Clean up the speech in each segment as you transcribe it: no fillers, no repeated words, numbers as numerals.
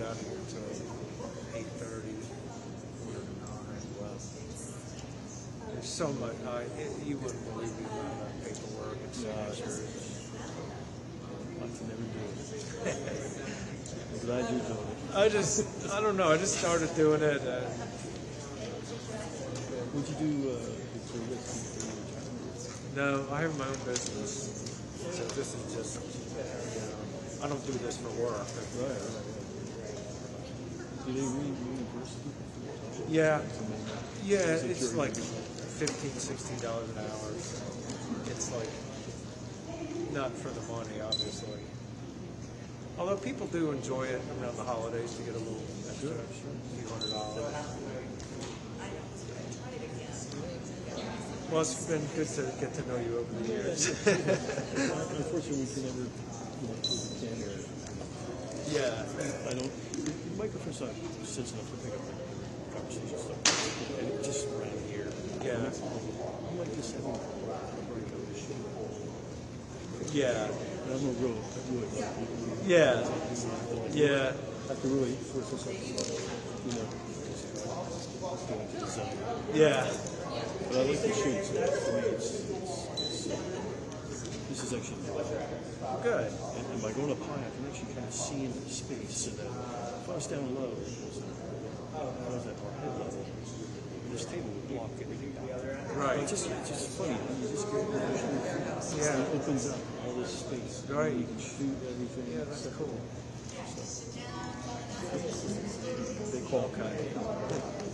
out here until 8:30, 9. Well, there's so much. You wouldn't believe the amount of paperwork and signatures. I can never do it. I'm glad you're doing it. I don't know. I just started doing it. Would you do for retirement? No, I have my own business. So this is just, I don't do this for work. Right. Do they reimburse you? Yeah. Yeah, it's like $15, $16 an hour. So it's like not for the money, obviously. Although people do enjoy it around the holidays to get a little extra, few $100. Well, it's been good to get to know you over the years. Unfortunately, we can never, put the camera. Yeah. I don't. The microphone's not sensitive enough to pick up the conversation stuff. And just around here. Yeah. I'm like this having a breakout issue. Yeah. And I'm a real. Yeah. Yeah. I have to really force this up. Going to the zone. Yeah. But I like the shoots. For me, this is actually good. And by going up high, I can actually kind of see into the space. So that if I was down low, I was at our head level, this table would block everything down. Right. It's just funny. You just get it opens up all this space. Right. You can shoot everything. Yeah, that's cool. They call kind of.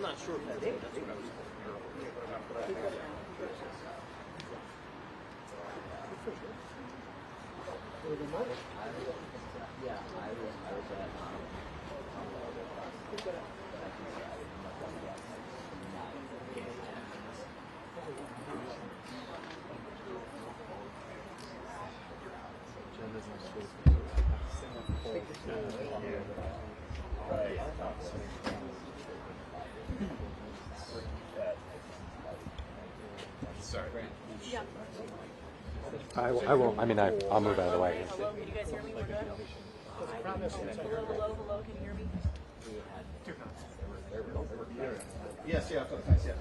not sure if that's what I was Yeah, I was at sorry. Yeah. I won't. I mean, I'll move out of the way. Hello, can you guys hear me? We're good? Hello, can you hear me? Yes, yeah, thanks, yeah.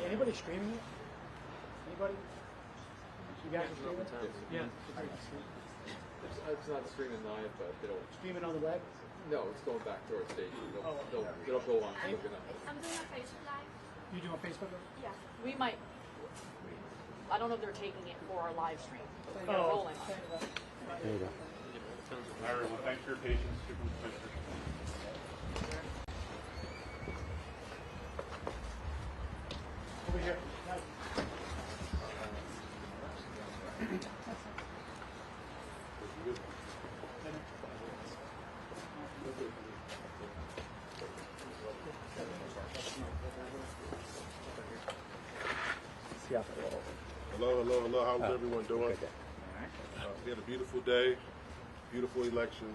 Anybody streaming it? Anybody? You guys are streaming? Yeah. It's not streaming live, but it'll Streaming on the web? no, it's going back to our station. It'll go on. I'm doing a Facebook Live. You doing Facebook? Yeah. We might. I don't know if they're taking it for our live stream. We're Oh. rolling on it. There you go. All right, well, thanks for your patience, Commissioner. Over here. Hello. How's everyone doing? We had a beautiful day, beautiful election.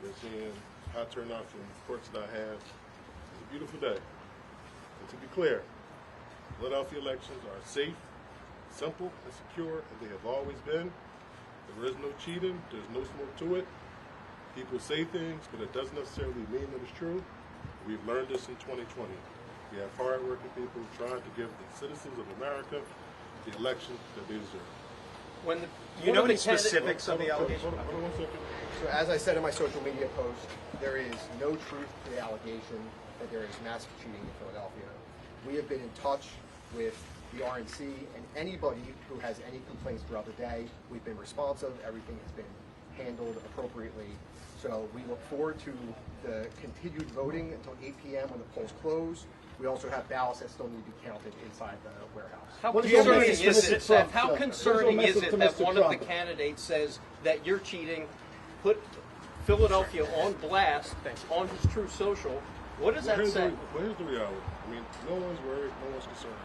We're seeing high turnout from reports that I have. It's a beautiful day. And to be clear, Philadelphia elections are safe, simple, and secure, and they have always been. There is no cheating. There's no smoke to it. People say things, but it doesn't necessarily mean that it's true. We've learned this in 2020. We have hard-working people trying to give the citizens of America the election that they deserve. When the, you know any specifics of the allegation? Hold on 1 second. So as I said in my social media post, there is no truth to the allegation that there is massive cheating in Philadelphia. We have been in touch with the RNC and anybody who has any complaints throughout the day. We've been responsive. Everything has been handled appropriately. So we look forward to the continued voting until 8 p.m. when the polls close. We also have ballots that still need to be counted inside the warehouse. How concerning is it that one of the candidates says that you're cheating, put Philadelphia on blast on his True Social? What does that say? Here's the reality. I mean, no one's worried, no one's concerned.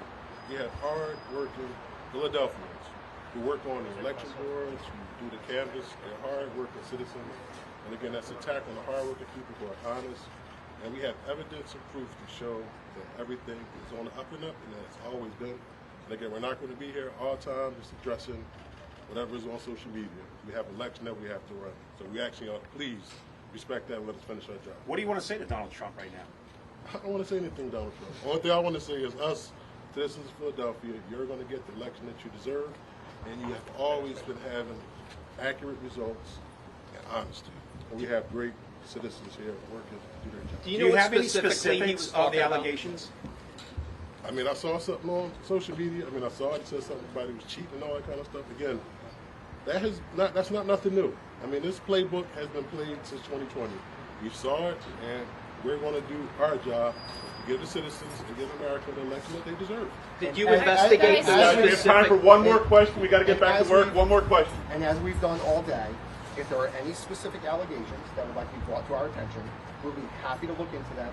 We have hard-working Philadelphians who work on the election boards, who do the canvass. They're hard-working citizens. And again, that's an attack on the hard-working people who are honest. And we have evidence and proof to show that everything is on the up and up, and that it's always been. And again, we're not going to be here all the time just addressing whatever is on social media. We have an election that we have to run. So we actually ought to please respect that and let us finish our job. What do you want to say to Donald Trump right now? I don't want to say anything, Donald Trump. The only thing I want to say is us, citizens of Philadelphia, you're going to get the election that you deserve, and you have always been having accurate results and honesty. And we have great citizens here working to do their job. Do you Do know you what have any specifically he was specifics of talking the about? allegations? I mean, I saw something on social media. I mean, I saw it said something about he was cheating and all that kind of stuff. Again, that's not nothing new. I mean, this playbook has been played since 2020. We saw it, and we're going to do our job to give the citizens and give America the election that they deserve. Did you investigate We have time for one more question. We got to get back to work. One more question. And as we've done all day, if there are any specific allegations that would like to be brought to our attention, we'll be happy to look into them,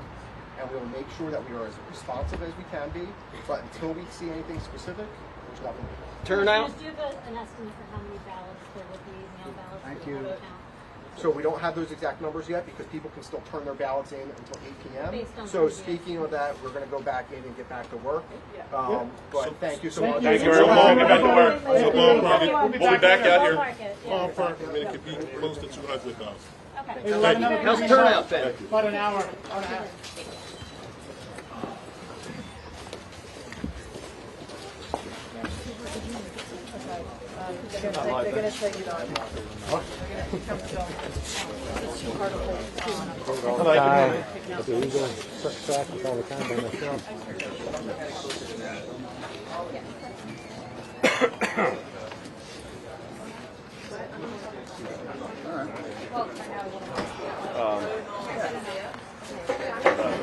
and we'll make sure that we are as responsive as we can be. But until we see anything specific, there's nothing to do. Turnout? Do you have an estimate for how many ballots there will be, mail ballots? Thank for the you. auto count? So we don't have those exact numbers yet because people can still turn their ballots in until 8 p.m. Based on So previous. speaking of that, we're going to go back in and get back to work. But thank you so much. Thank you very much. Get back to work. So We'll be back out here. Ballpark it, yeah. Ballpark, I mean, it could be close to 200,000. Okay. Thank you. How's turnout then? About an hour and a half. They're gonna take it on. I'll do usually practice all the time by myself.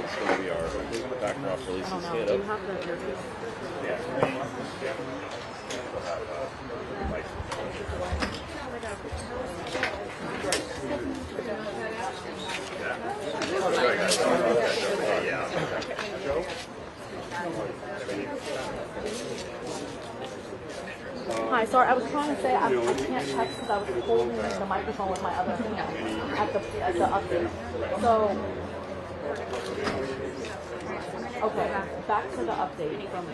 It's going to be our backdrop releases hit up. Hi, sorry, I was trying to say I can't text because I was holding the microphone with my other hand at the update. So, okay, back to the update from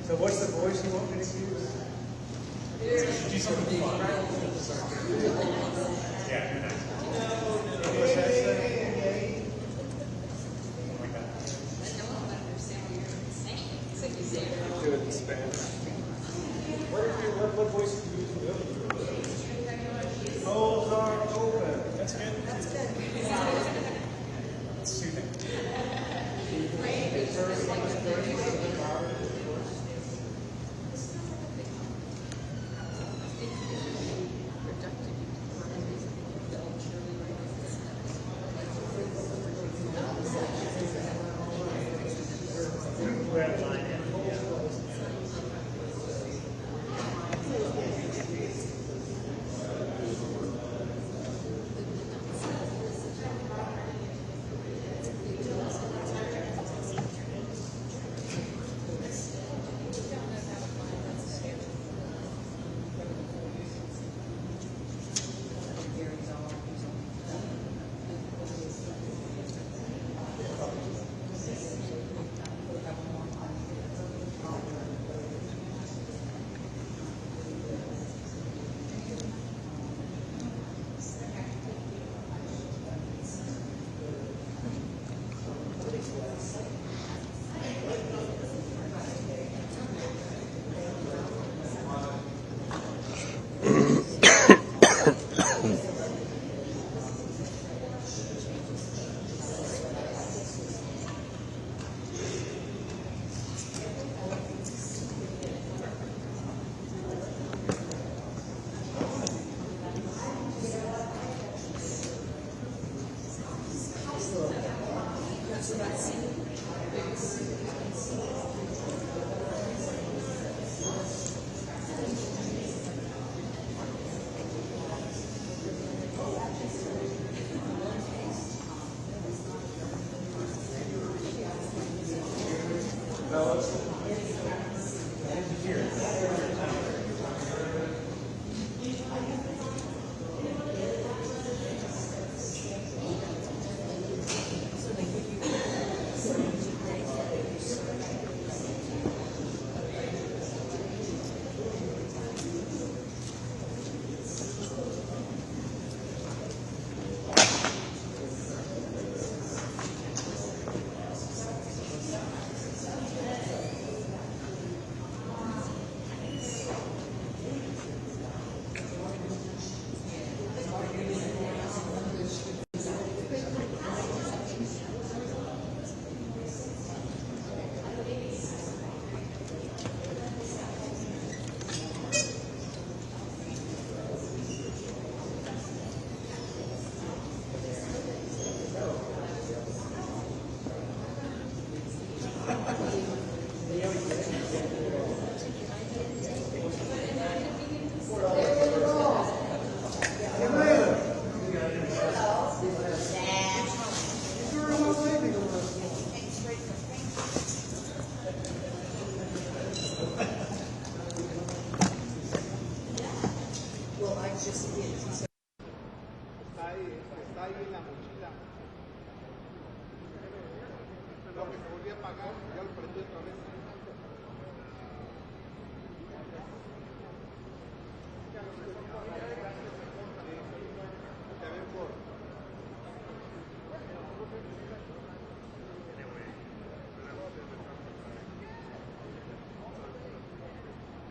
So what's the voice you want me to use? Do something fun. Yeah, do that. What's that say? Do it in Spanish. What voice do you use? Polls are open. That's good. That's good. Soothing.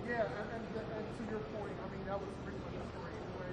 Yeah, and to your point, I mean, that was pretty much the story anyway.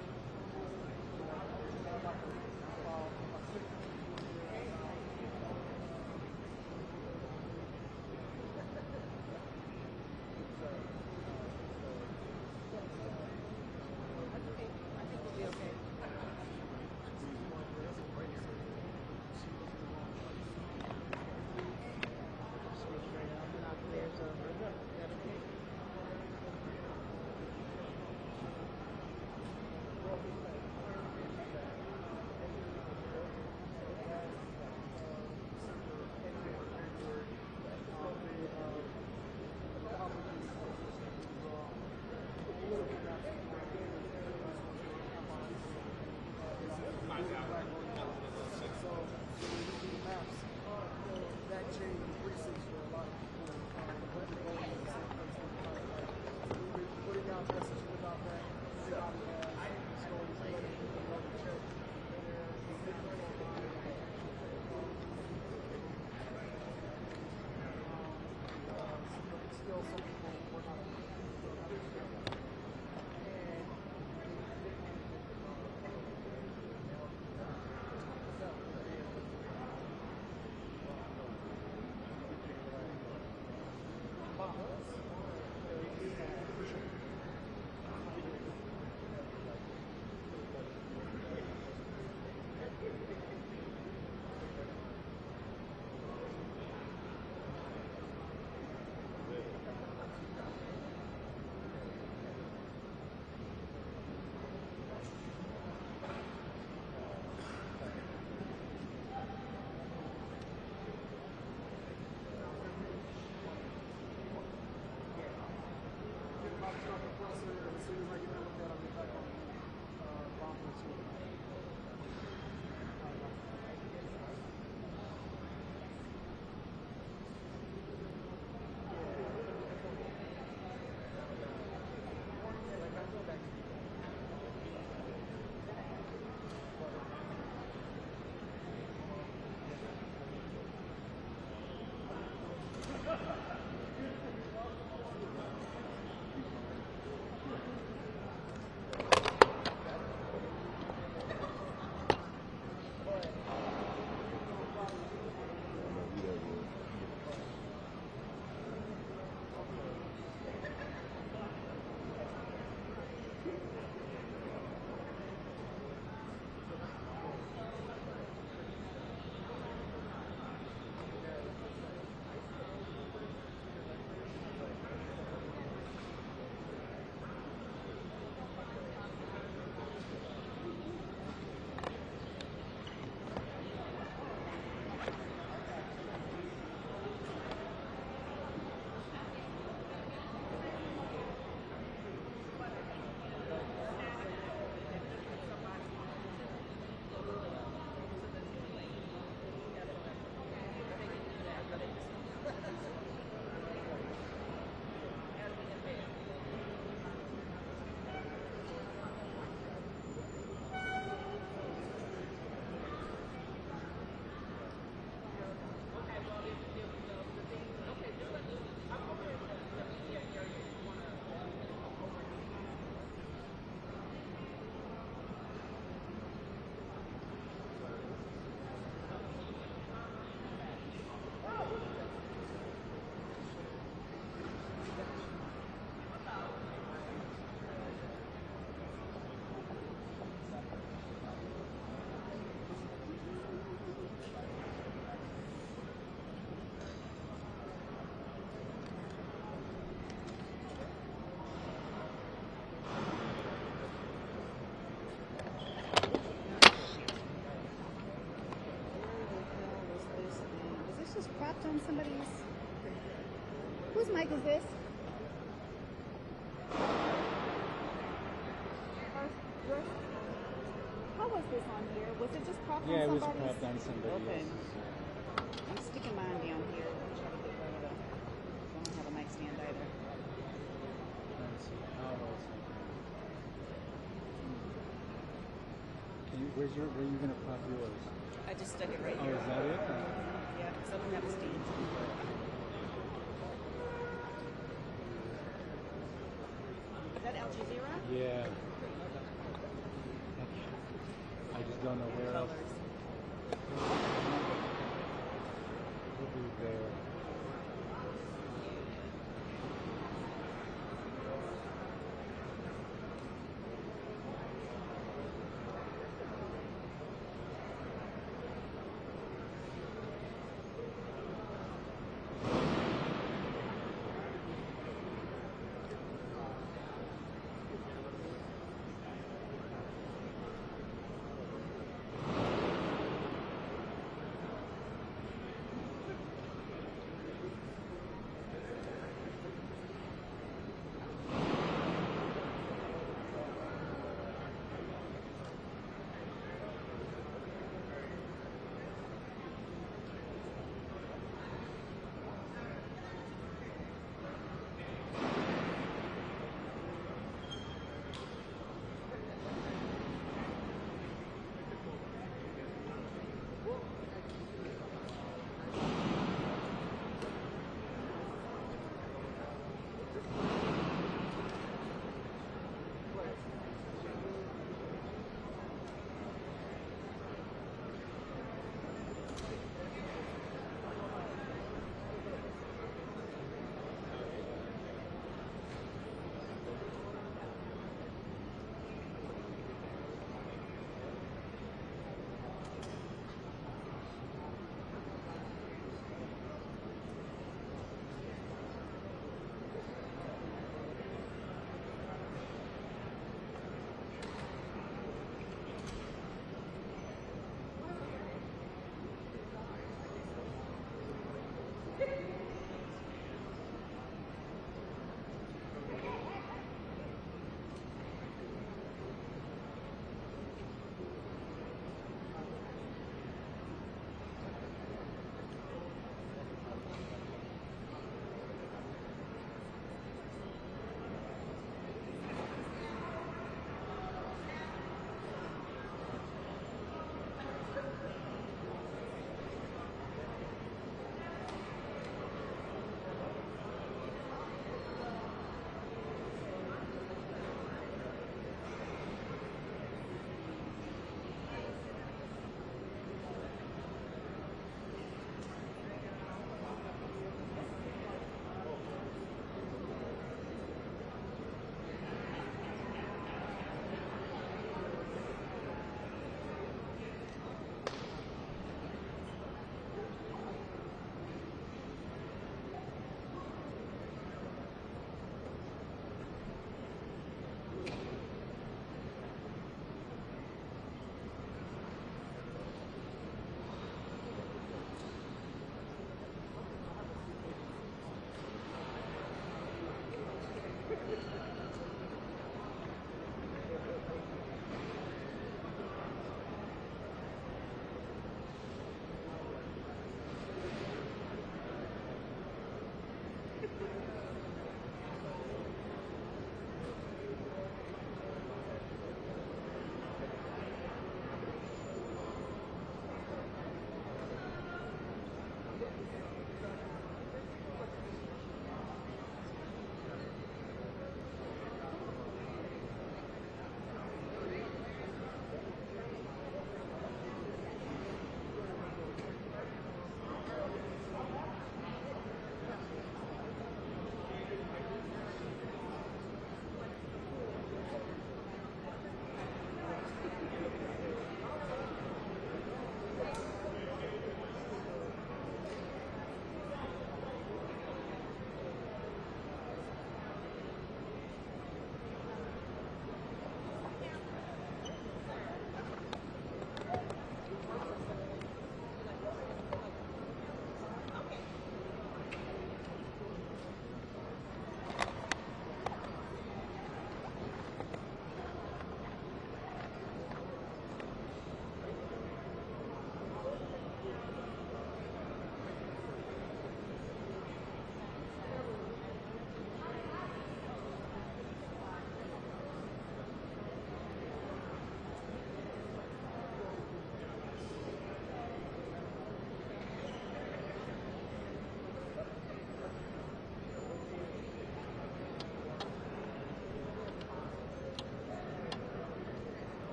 On somebody's. Whose mic is this? How was this on here? Was it just propped Yeah, it on was somebody's? propped on somebody Okay. else. I'm sticking mine down here. I'm trying to get rid of it. I don't have a nightstand either. Let's see. How else? Can you, where are you gonna prop yours? I just stuck it right Oh, here. is that it? Yeah, because I don't have a stand. Is that Al Jazeera? Yeah. I just don't know where else. We'll be there.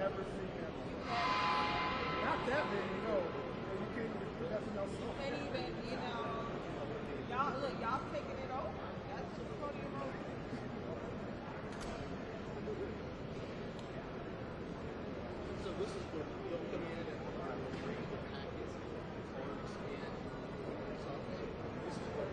never seen that before. Not that many, no. You can't even put that enough. You can't even, you know, y'all taking it over. That's just podium over. So this is where they'll come in and provide the training packets, forms, and software. This is where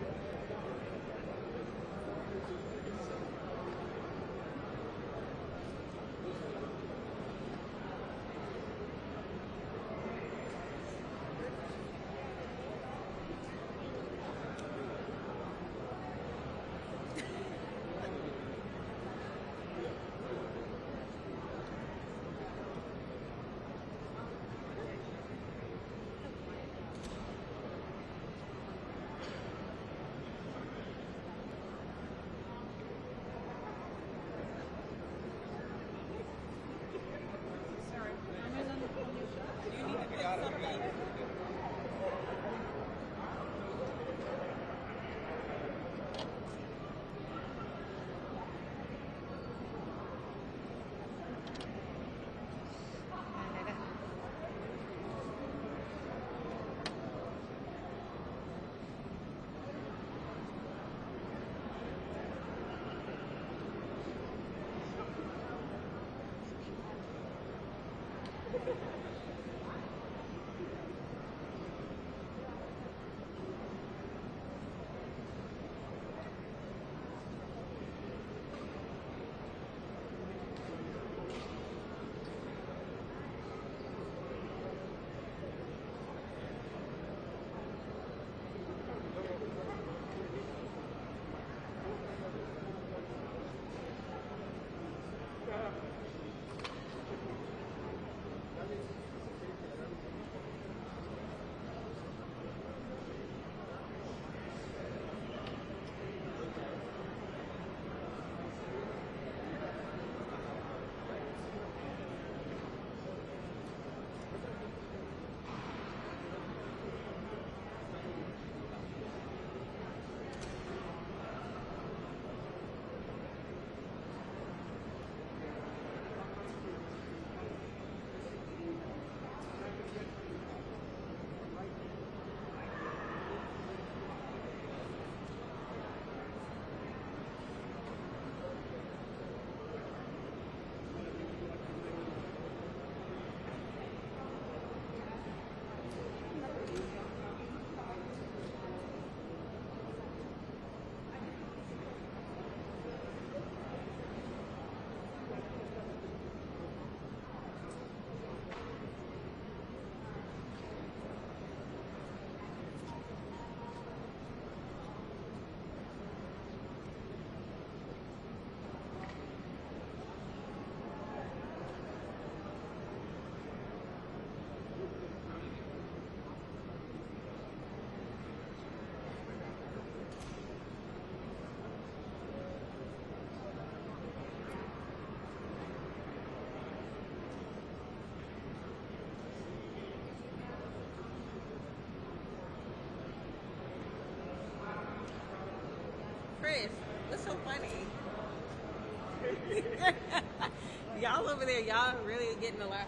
Chris, what's so funny? Y'all over there, y'all really getting a laugh.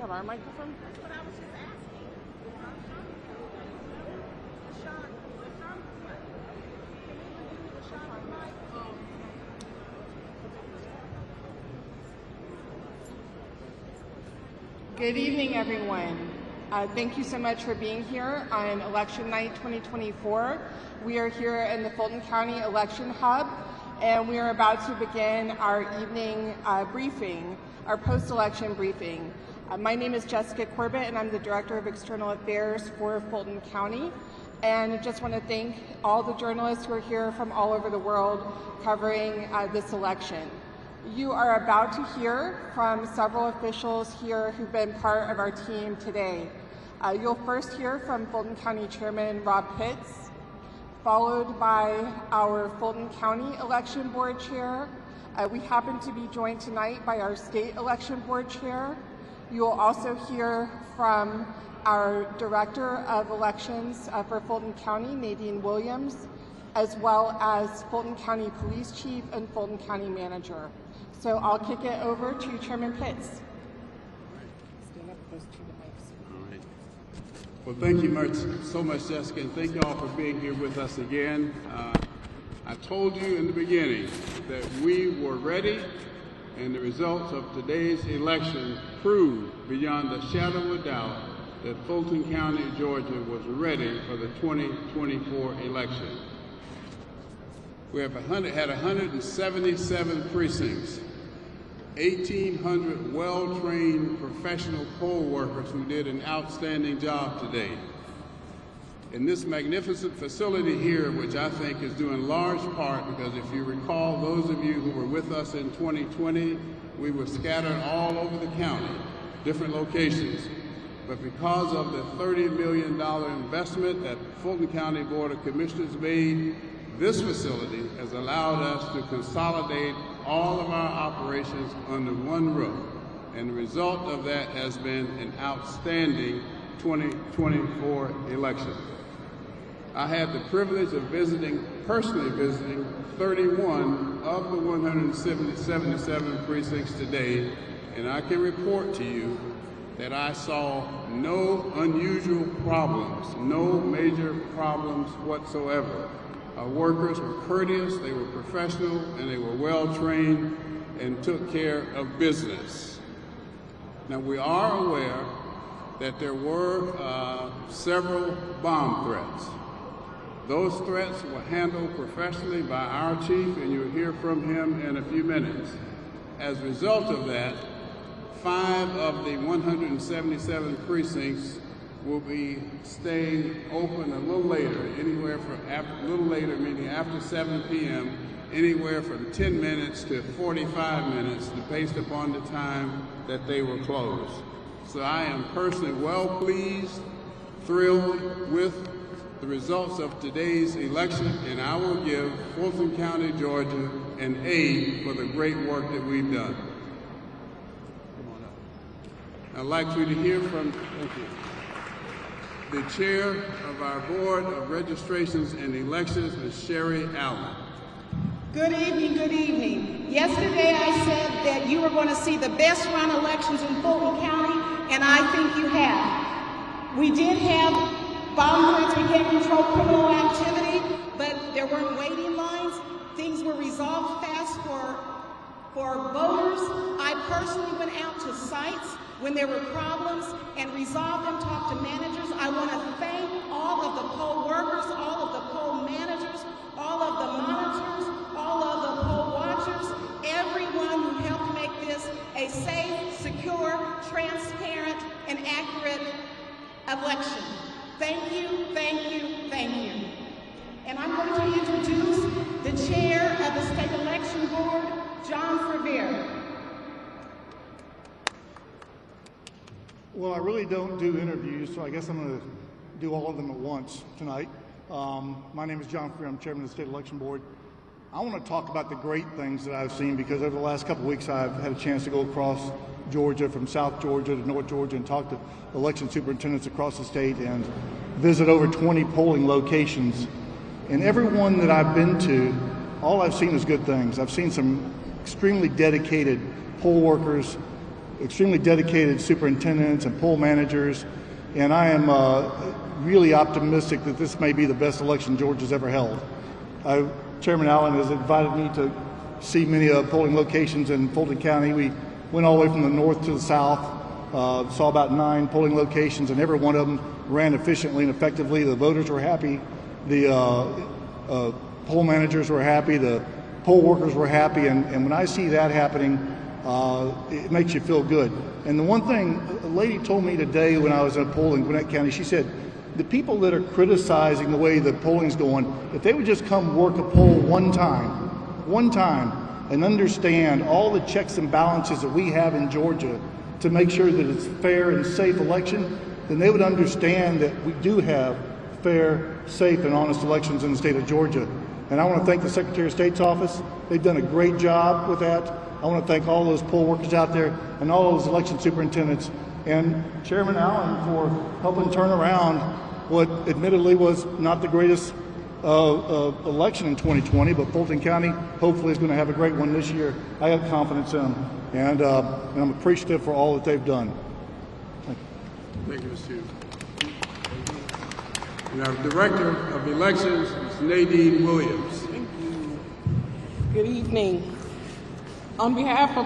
have our microphone? That's what I was just asking. Good evening, everyone. Thank you so much for being here on Election Night 2024. We are here in the Fulton County Election Hub, and we are about to begin our evening briefing, our post-election briefing. My name is Jessica Corbett, and I'm the Director of External Affairs for Fulton County. And I just want to thank all the journalists who are here from all over the world covering this election. You are about to hear from several officials here who've been part of our team today. You'll first hear from Fulton County Chairman Rob Pitts, followed by our Fulton County Election Board Chair. We happen to be joined tonight by our State Election Board Chair. You will also hear from our Director of Elections for Fulton County, Nadine Williams, as well as Fulton County Police Chief and Fulton County Manager. So I'll kick it over to Chairman Pitts. Stand up close to the mics. All right. Well, thank you so much, Jessica, and thank you all for being here with us again. I told you in the beginning that we were ready, and the results of today's election proved beyond a shadow of a doubt that Fulton County, Georgia was ready for the 2024 election. We have had 177 precincts, 1,800 well-trained professional poll workers who did an outstanding job today. In this magnificent facility here, which I think is due in large part because if you recall, those of you who were with us in 2020, we were scattered all over the county, different locations. But because of the $30 million investment that Fulton County Board of Commissioners made, this facility has allowed us to consolidate all of our operations under one roof. And the result of that has been an outstanding 2024 election. I had the privilege of personally visiting 31 of the 177 precincts today, and I can report to you that I saw no unusual problems, no major problems whatsoever. Our workers were courteous, they were professional, and they were well-trained and took care of business. Now, we are aware that there were several bomb threats. Those threats were handled professionally by our chief, and you'll hear from him in a few minutes. As a result of that, 5 of the 177 precincts will be staying open a little later, meaning after 7 p.m., anywhere from 10 minutes to 45 minutes, based upon the time that they were closed. So I am personally well pleased, thrilled with the results of today's election, and I will give Fulton County, Georgia, an A for the great work that we've done. I'd like you to hear from the chair of our Board of Registrations and Elections, Ms. Sherry Allen. Good evening, good evening. Yesterday I said that you were going to see the best run elections in Fulton County, and I think you have. We did have bomb threats, we can't control criminal activity, but there weren't waiting lines. Things were resolved fast for voters. I personally went out to sites when there were problems and resolved them, talked to managers. I want to thank all of the poll workers, all of the poll managers, all of the monitors, all of the poll watchers, everyone who helped make this a safe, secure, transparent, and accurate election. Thank you, thank you, thank you. And I'm going to introduce the chair of the State Election Board, John Frevere. Well, I really don't do interviews, so I guess I'm going to do all of them at once tonight. My name is John Frevere. I'm chairman of the State Election Board. I want to talk about the great things that I've seen because over the last couple of weeks I've had a chance to go across Georgia, from South Georgia to North Georgia, and talk to election superintendents across the state and visit over 20 polling locations. And every one that I've been to, all I've seen is good things. I've seen some extremely dedicated poll workers, extremely dedicated superintendents and poll managers, and I am really optimistic that this may be the best election Georgia's ever held. Chairman Allen has invited me to see many polling locations in Fulton County. We went all the way from the north to the south, saw about 9 polling locations, and every one of them ran efficiently and effectively. The voters were happy, the poll managers were happy, the poll workers were happy, and when I see that happening, it makes you feel good. And the one thing a lady told me today when I was at a poll in Gwinnett County, she said, the people that are criticizing the way the polling's going, if they would just come work a poll one time, and understand all the checks and balances that we have in Georgia to make sure that it's fair and safe election, then they would understand that we do have fair, safe, and honest elections in the state of Georgia. And I want to thank the Secretary of State's office. They've done a great job with that. I want to thank all those poll workers out there and all those election superintendents and Chairman Allen for helping turn around what admittedly was not the greatest election in 2020, but Fulton County hopefully is going to have a great one this year. I have confidence in them, and I'm appreciative for all that they've done. Thank you. Thank you, Mr. Hughes. And our Director of Elections is Nadine Williams. Thank you. Good evening. On behalf of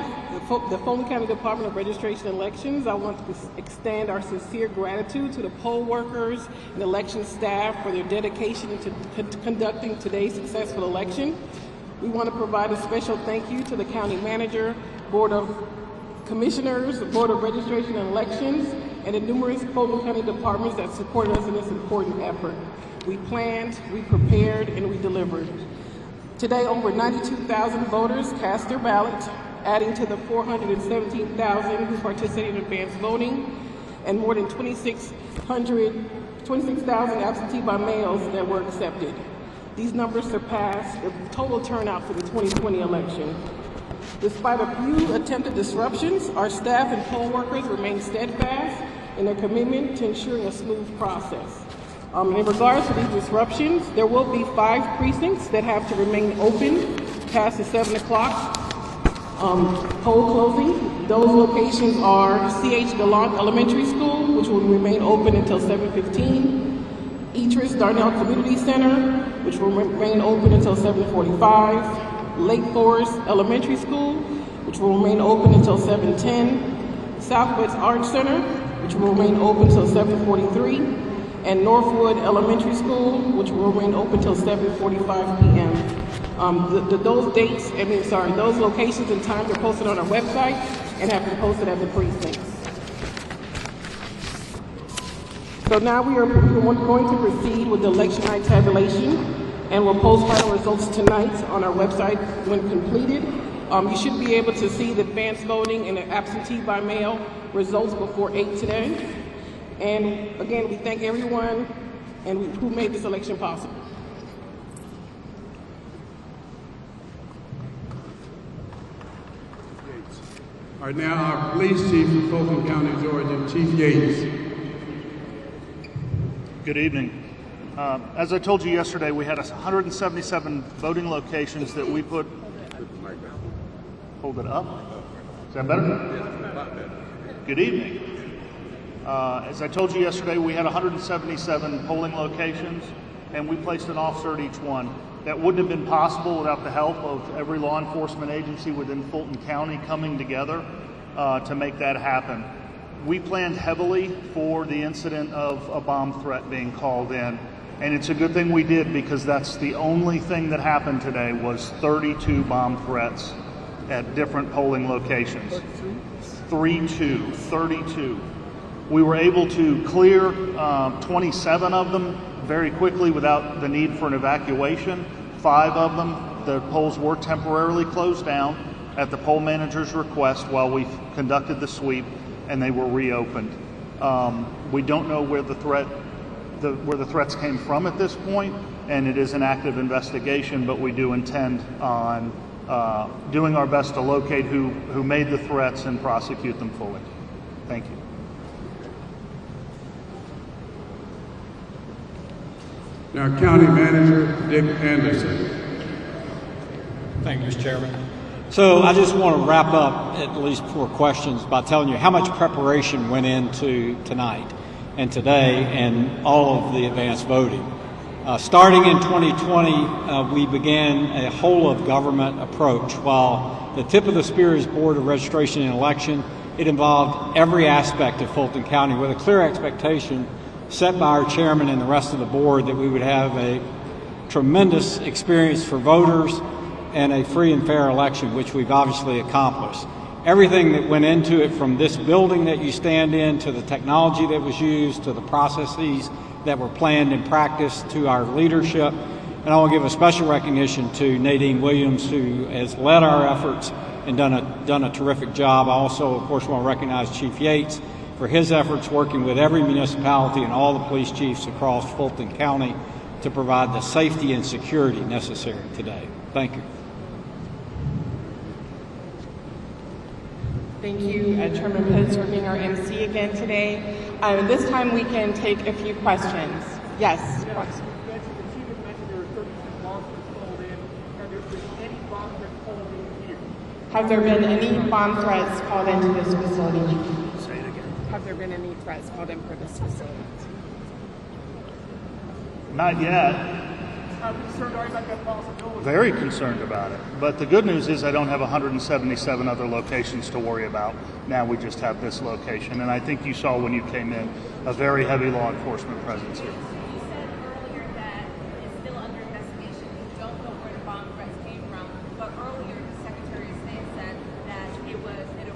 the Fulton County Department of Registration and Elections, I want to extend our sincere gratitude to the poll workers and election staff for their dedication to conducting today's successful election. We want to provide a special thank you to the County Manager, Board of Commissioners, the Board of Registration and Elections, and the numerous Fulton County departments that supported us in this important effort. We planned, we prepared, and we delivered. Today, over 92,000 voters cast their ballots, adding to the 417,000 who participated in advanced voting, and more than 26,000 absentee by mails that were accepted. These numbers surpass the total turnout for the 2020 election. Despite a few attempted disruptions, our staff and poll workers remain steadfast in their commitment to ensuring a smooth process. In regards to these disruptions, there will be 5 precincts that have to remain open past the 7 o'clock poll closing. Those locations are C.H. Gallant Elementary School, which will remain open until 7:15, Etris Darnell Community Center, which will remain open until 7:45, Lake Forest Elementary School, which will remain open until 7:10, Southwest Arts Center, which will remain open until 7:43, and Northwood Elementary School, which will remain open until 7:45 p.m. Those locations and times are posted on our website and have been posted at the precincts. So now we are going to proceed with the election night tabulation, and we'll post final results tonight on our website when completed. You should be able to see the advanced voting and the absentee by mail results before 8 today. And again, we thank everyone who made this election possible. All right, now our police chief of Fulton County, Georgia, Chief Yates. Good evening. As I told you yesterday, we had 177 voting locations that we put. Hold it up. Is that better? Good evening. As I told you yesterday, we had 177 polling locations, and we placed an officer at each one. That wouldn't have been possible without the help of every law enforcement agency within Fulton County coming together to make that happen. We planned heavily for the incident of a bomb threat being called in, and it's a good thing we did, because that's the only thing that happened today was 32 bomb threats at different polling locations. 32. We were able to clear 27 of them very quickly without the need for an evacuation. 5 of them, the polls were temporarily closed down at the poll manager's request while we conducted the sweep, and they were reopened. We don't know where the threats came from at this point, and it is an active investigation, but we do intend on doing our best to locate who made the threats and prosecute them fully. Thank you. Now, County Manager Dick Anderson. Thank you, Mr. Chairman. So I just want to wrap up at least 4 questions by telling you how much preparation went into tonight and today and all of the advanced voting. Starting in 2020, we began a whole-of-government approach. While the tip of the spear is Board of Registration and Election, it involved every aspect of Fulton County with a clear expectation set by our chairman and the rest of the board that we would have a tremendous experience for voters and a free and fair election, which we've obviously accomplished. Everything that went into it, from this building that you stand in, to the technology that was used, to the processes that were planned and practiced, to our leadership. And I want to give a special recognition to Nadine Williams, who has led our efforts and done a terrific job. I also, of course, want to recognize Chief Yates for his efforts working with every municipality and all the police chiefs across Fulton County to provide the safety and security necessary today. Thank you. Thank you, Chairman Post, for being our MC again today. This time we can take a few questions. Yes. Have there been any bomb threats called into this facility? Say it again. Have there been any threats called in for this facility? Not yet. How concerned are you about that possibility? Very concerned about it. But the good news is I don't have 177 other locations to worry about. Now we just have this location. And I think you saw when you came in a very heavy law enforcement presence here. You said earlier that it's still under investigation. You don't know where the bomb threats came from. But earlier the Secretary of State said that it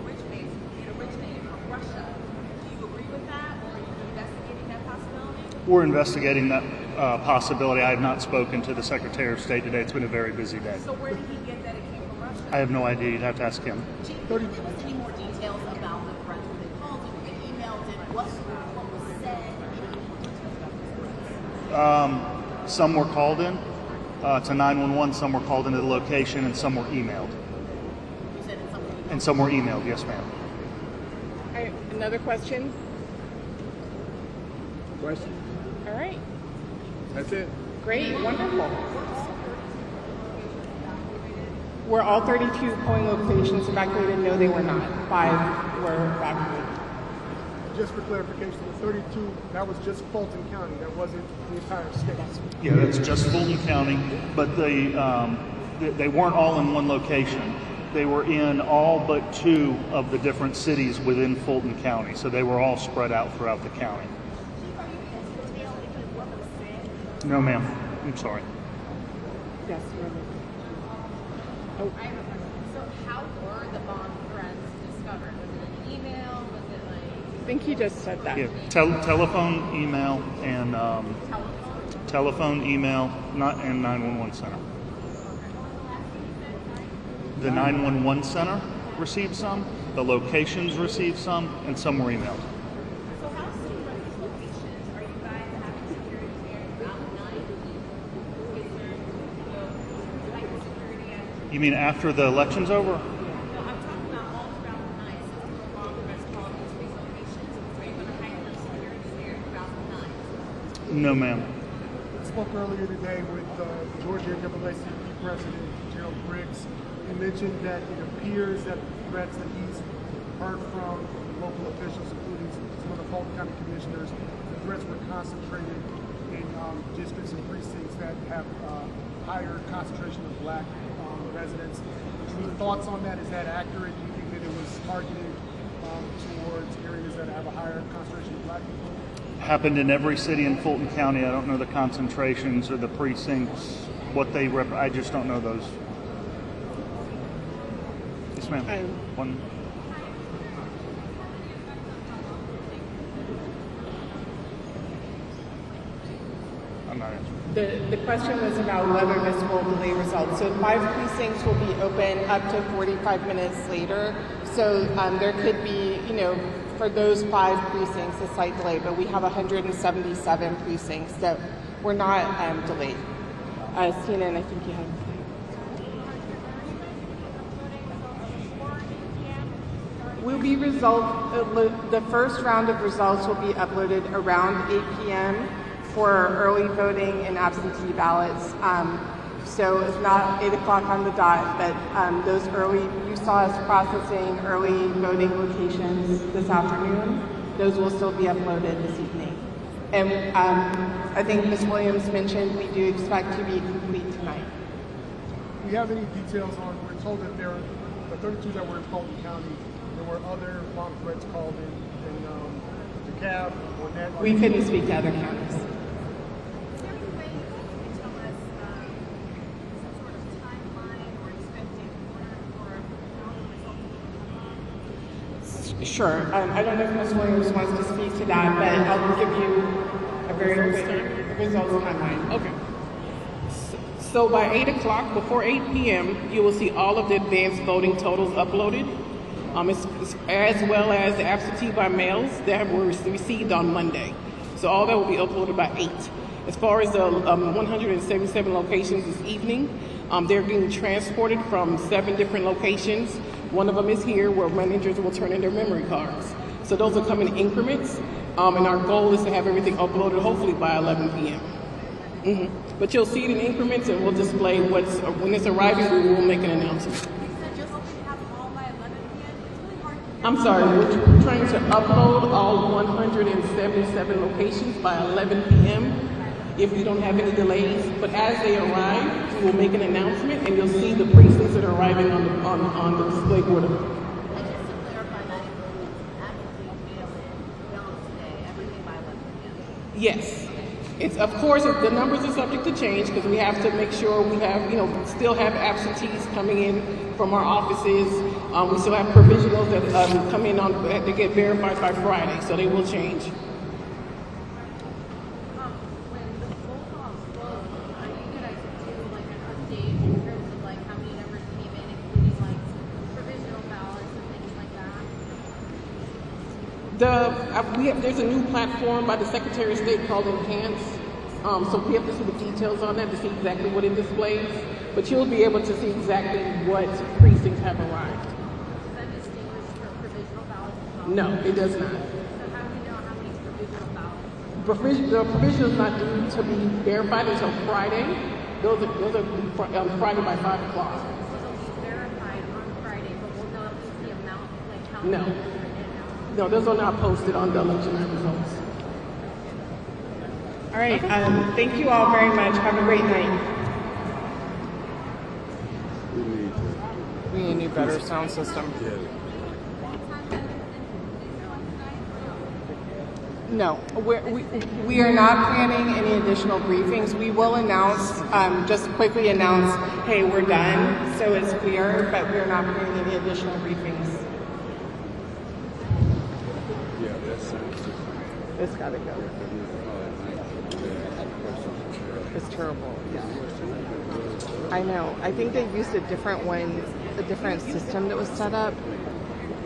originated from Russia. Do you agree with that, or are you investigating that possibility? We're investigating that possibility. I have not spoken to the Secretary of State today. It's been a very busy day. So where did he get that it came from Russia? I have no idea. You'd have to ask him. Chief, can you give us any more details about the threats? Were they called? Were they emailed? What was said? Some were called in to 911. Some were called into the location, and some were emailed. You said it's something. And some were emailed. Yes, ma'am. All right, another question? Question? All right. That's it. Great, wonderful. Were all 32 polling locations evacuated? No, they were not. 5 were evacuated. Just for clarification, the 32, that was just Fulton County. That wasn't the entire state. Yeah, that's just Fulton County, but they weren't all in one location. They were in all but 2 of the different cities within Fulton County, so they were all spread out throughout the county. No, ma'am. I'm sorry. Yes, Oh. So how were the bomb threats discovered? Was it an email? Was it like... I think he just said that. Yeah, telephone, email, and telephone, email, and 911 center. The 911 center received some, the locations received some, and some were emailed. So how soon are these locations? Are you guys having security there throughout the night? Is there like the security at... You mean after the election's over? No, I'm talking about all throughout the night. Since there were bomb threats called into these locations, are you going to hang the security there throughout the night? No, ma'am. I spoke earlier today with Georgia NAACP President Gerald Briggs. He mentioned that it appears that the threats that he's heard from local officials, including some of the Fulton County commissioners, the threats were concentrated in districts and precincts that have higher concentration of black residents. Any thoughts on that? Is that accurate? Do you think that it was targeted towards areas that have a higher concentration of black people? Happened in every city in Fulton County. I don't know the concentrations or the precincts, what they I just don't know those. Yes, ma'am. One. I'm not answering. The question was about whether this will delay results. So 5 precincts will be open up to 45 minutes later. So there could be, for those 5 precincts, a slight delay, but we have 177 precincts that were not delayed. CNN, I think you have. Will be the first round of results will be uploaded around 8 p.m. for early voting and absentee ballots. So it's not 8 o'clock on the dot, but those early, you saw us processing early voting locations this afternoon. Those will still be uploaded this evening. And I think Ms. Williams mentioned we do expect to be complete tonight. Do you have any details on, we're told that there are the 32 that were in Fulton County, there were other bomb threats called in DeKalb or Net? We couldn't speak to other counties. Sure. I don't know if Ms. Williams wants to speak to that, but I'll give you a very quick results timeline. Okay. So by 8 o'clock, before 8 p.m., you will see all of the advanced voting totals uploaded, as well as the absentee by mails that were received on Monday. So all that will be uploaded by 8. As far as the 177 locations this evening, they're being transported from 7 different locations. One of them is here where managers will turn in their memory cards. So those will come in increments, and our goal is to have everything uploaded hopefully by 11 p.m. But you'll see it in increments, and we'll display what's, when it's arriving, we will make an announcement. I'm sorry, we're trying to upload all 177 locations by 11 p.m. if we don't have any delays. But as they arrive, we will make an announcement, and you'll see the precincts that are arriving on the display board. Yes. It's, of course, the numbers are subject to change because we have to make sure we have, still have absentees coming in from our offices. We still have provisionals that come in to get verified by Friday, so they will change. There's a new platform by the Secretary of State called Enhance, so we have to see the details on that to see exactly what it displays, but you'll be able to see exactly what precincts have arrived. Does that distinguish for provisional ballots? No, it does not. So how do you know how many provisional ballots? The provisional is not due to be verified until Friday. Those are Friday by 5 o'clock. So they'll be verified on Friday, but we'll not see the amount, like how many? No. No, those are not posted on the election results. All right. Thank you all very much. Have a great night. We need a new, better sound system. No, we are not planning any additional briefings. We will announce, just quickly announce, hey, we're done, so it's clear, but we are not planning any additional briefings. It's gotta go. It's terrible. Yeah. I know. I think they used a different one, a different system that was set up.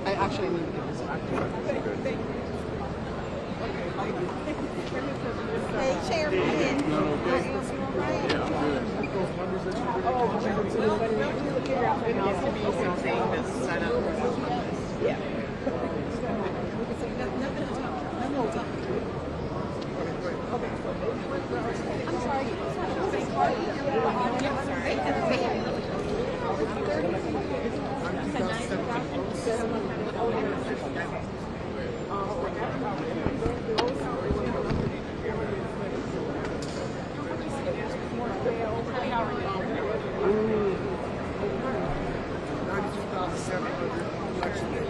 I actually need to give this back to you. Hey, Chairman. Yeah. I'm sorry. $92,700 election day.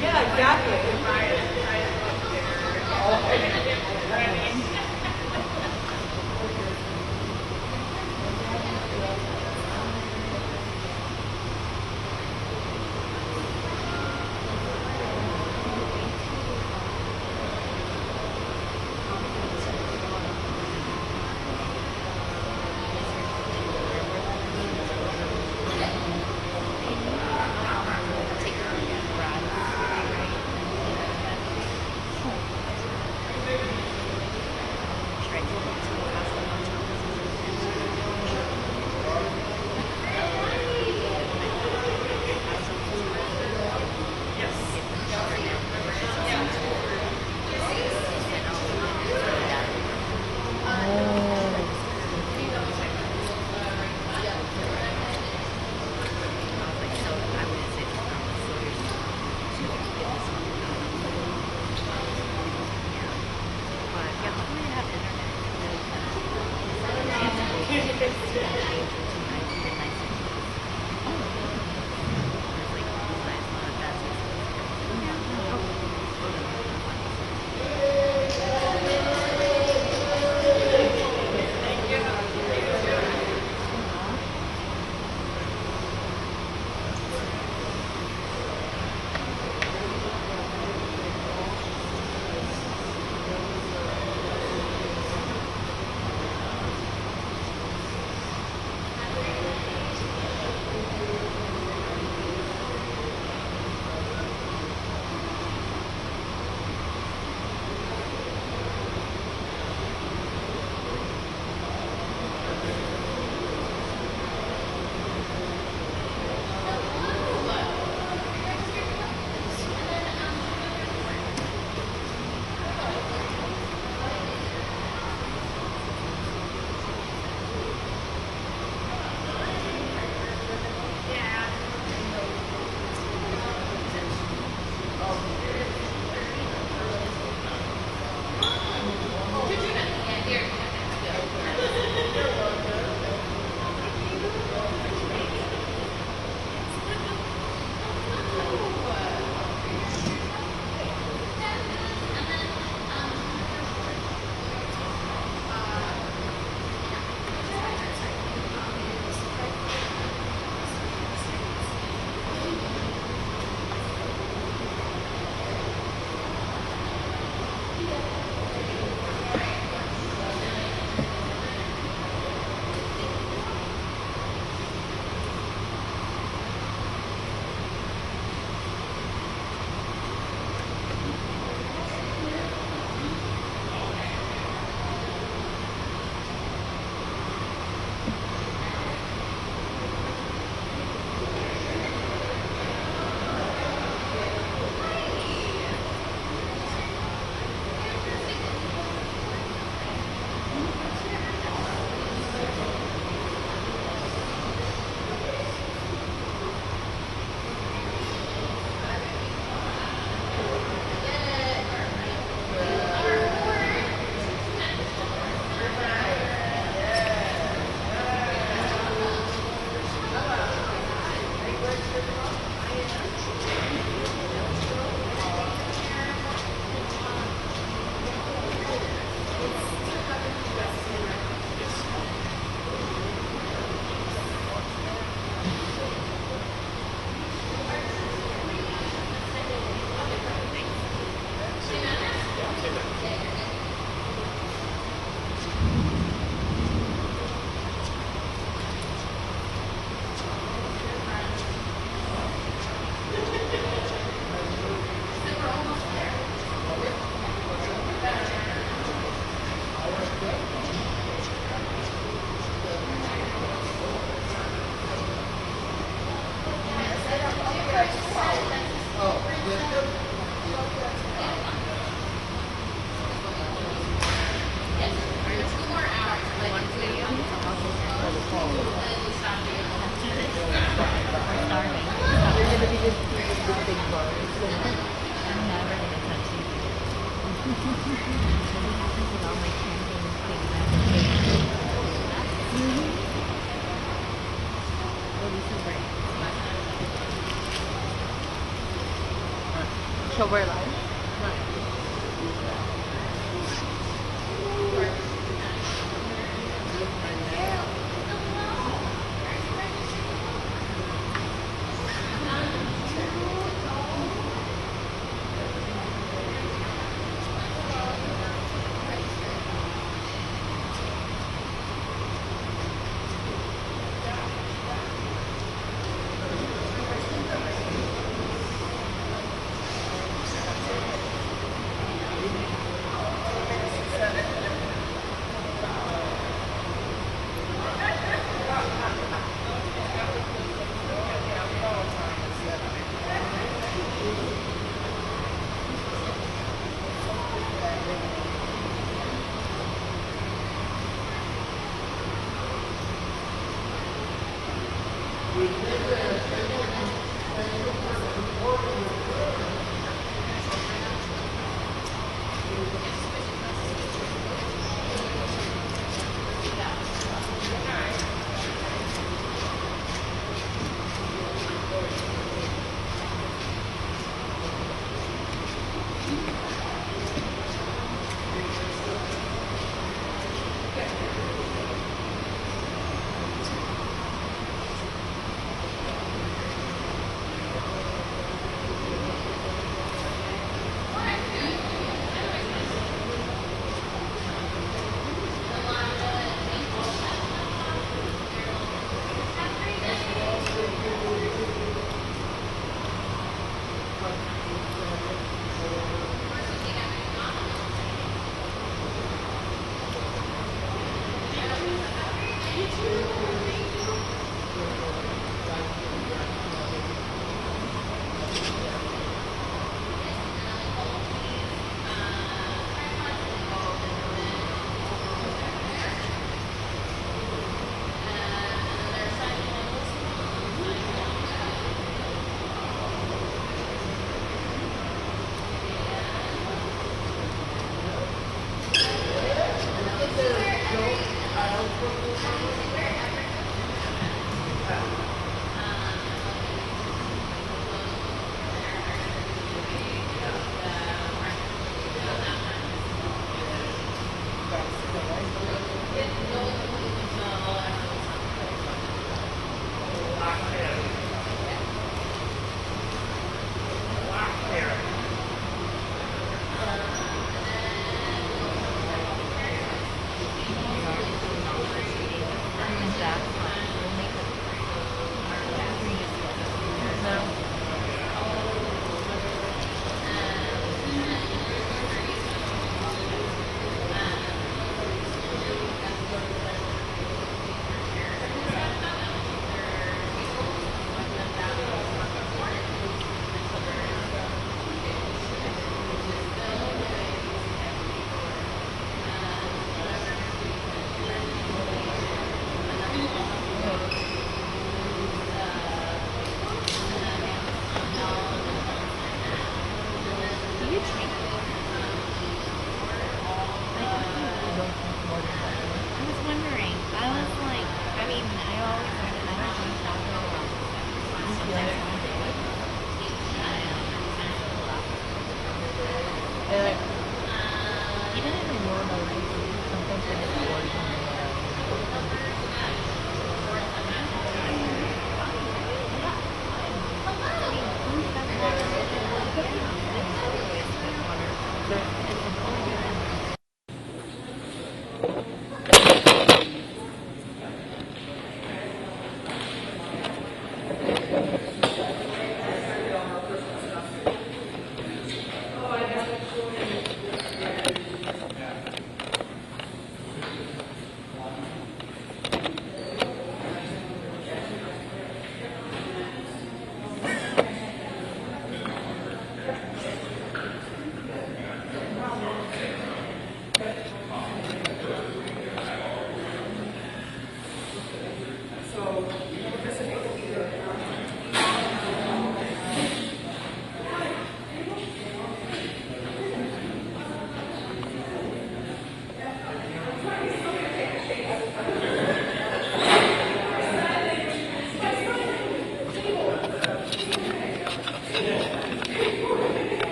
Yeah, exactly. Sobre live.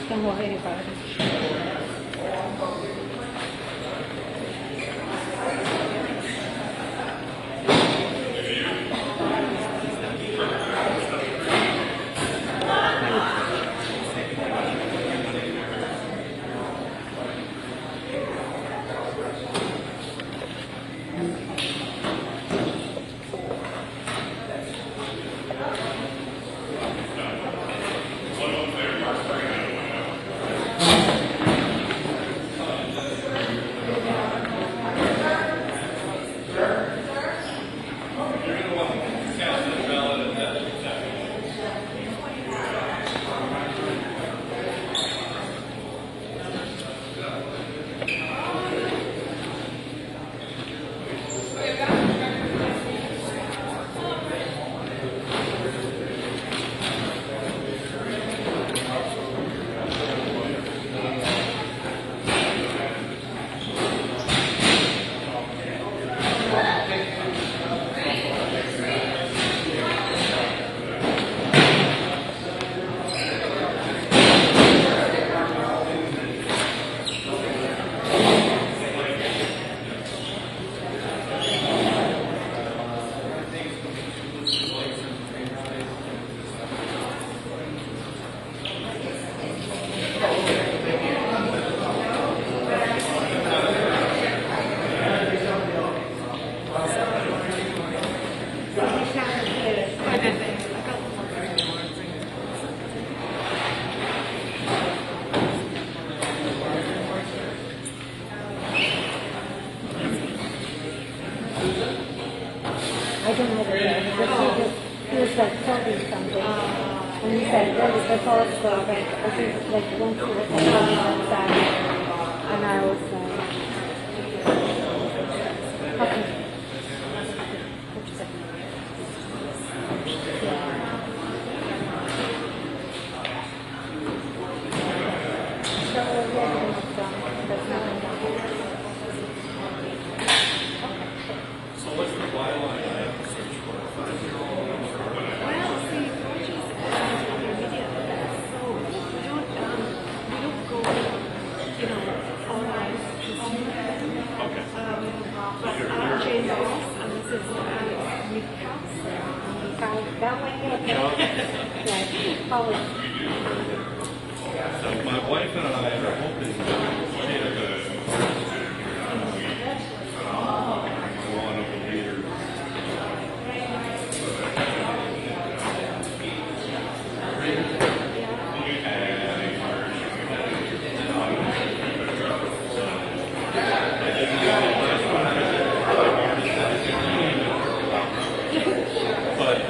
Don't worry about it. I don't know the name, but he was like talking something. And he said, well, that's also, but I think like once he was like talking outside, and I was like, okay. So, yeah, that's nothing done. So what's the byline? So my wife and I are hoping to share one of the leaders. But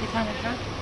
Your time is up.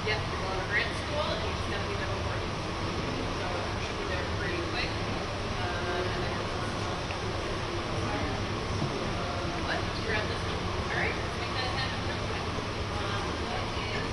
Yep, you're going to grant school, and you just gotta be there before you. So you should be there pretty quick. What? You're at this one. All right, let's make that happen real quick. What is...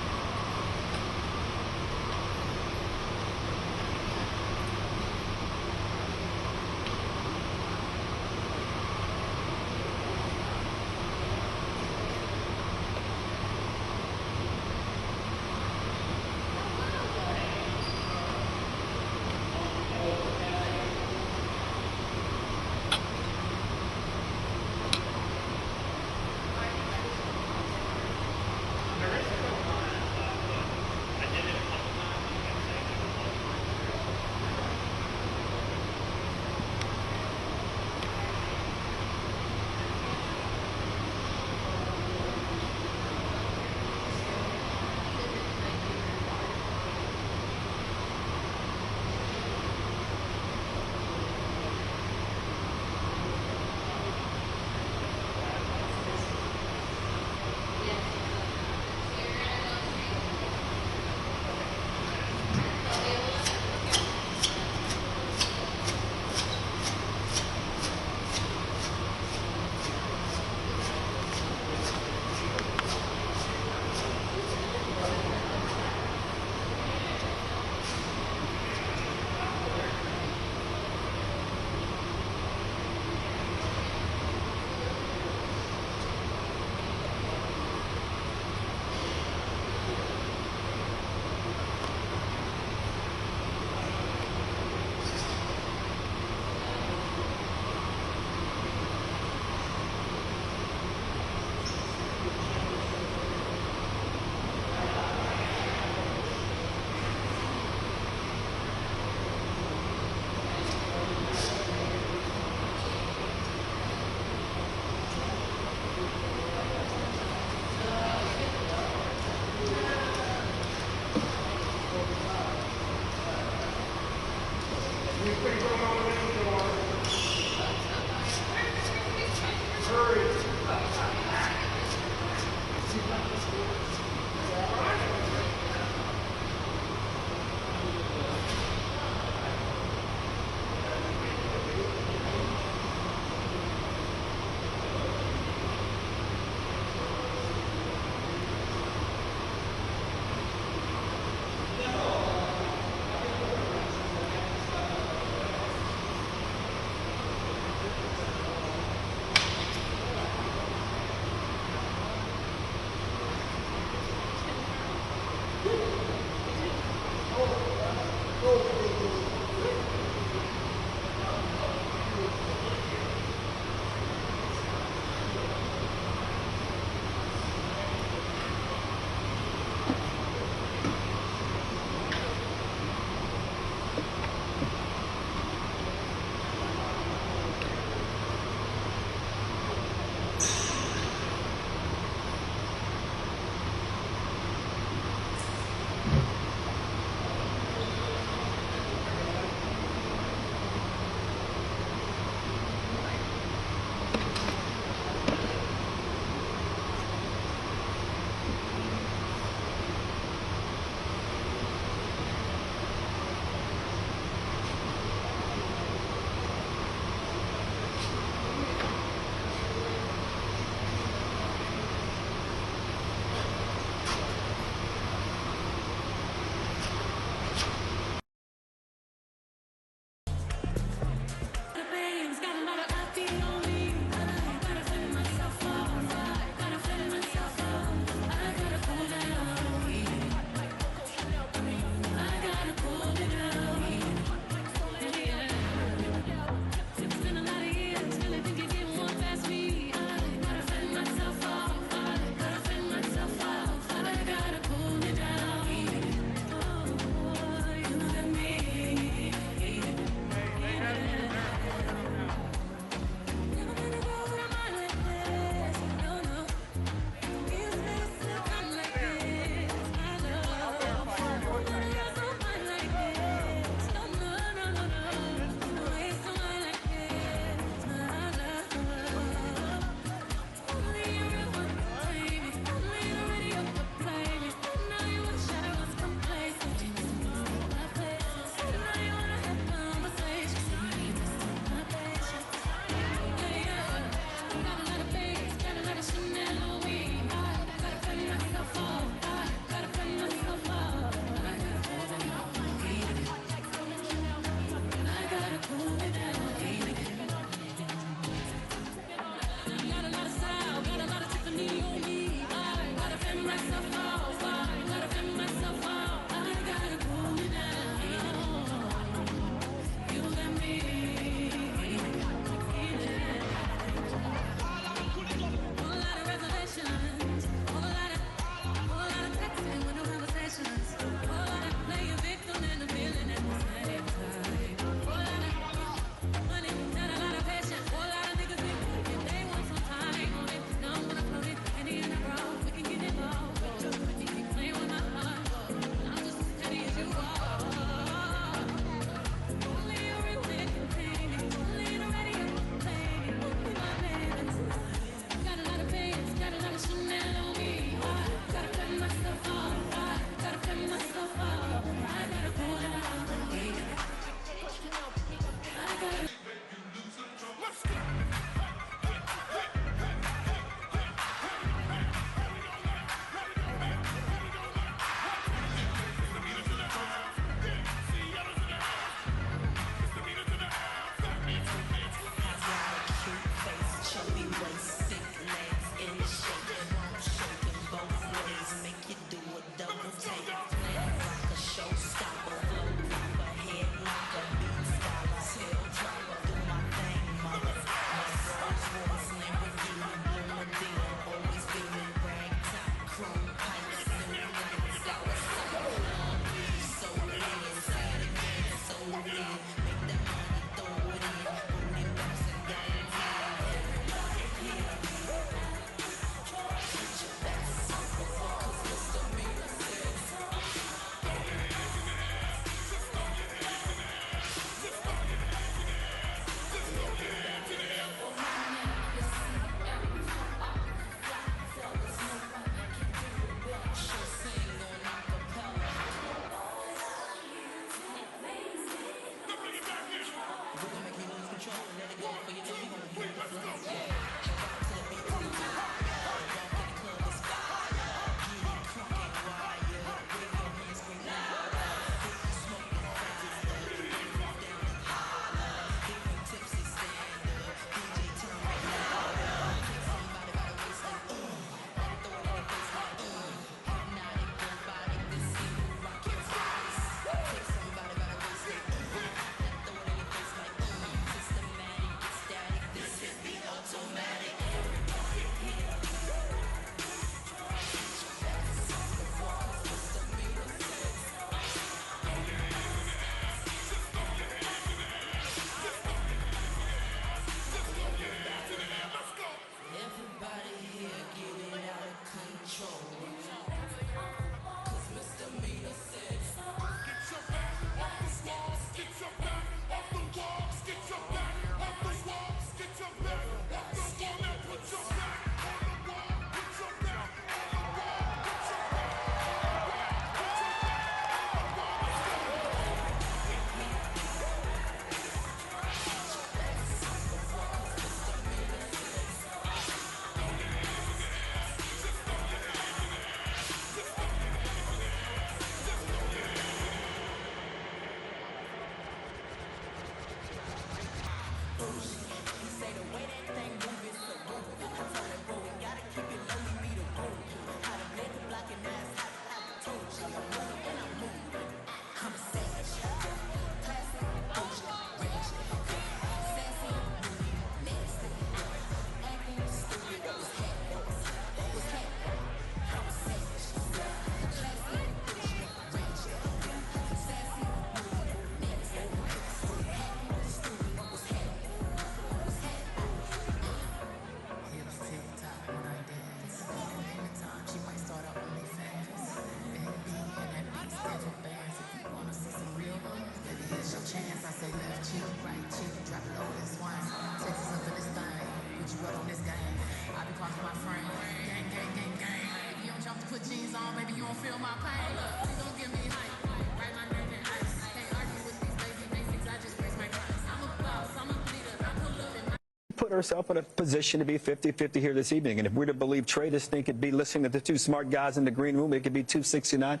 Put herself in a position to be 50-50 here this evening. And if we're to believe Trey, this thing could be listening to the two smart guys in the green room. It could be 269.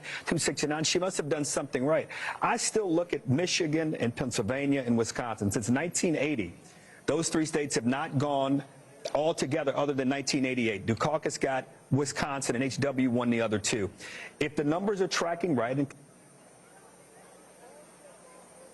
She must have done something right. I still look at Michigan and Pennsylvania and Wisconsin. Since 1980, those three states have not gone all together other than 1988. Dukakis got Wisconsin and HW won the other two. If the numbers are tracking right,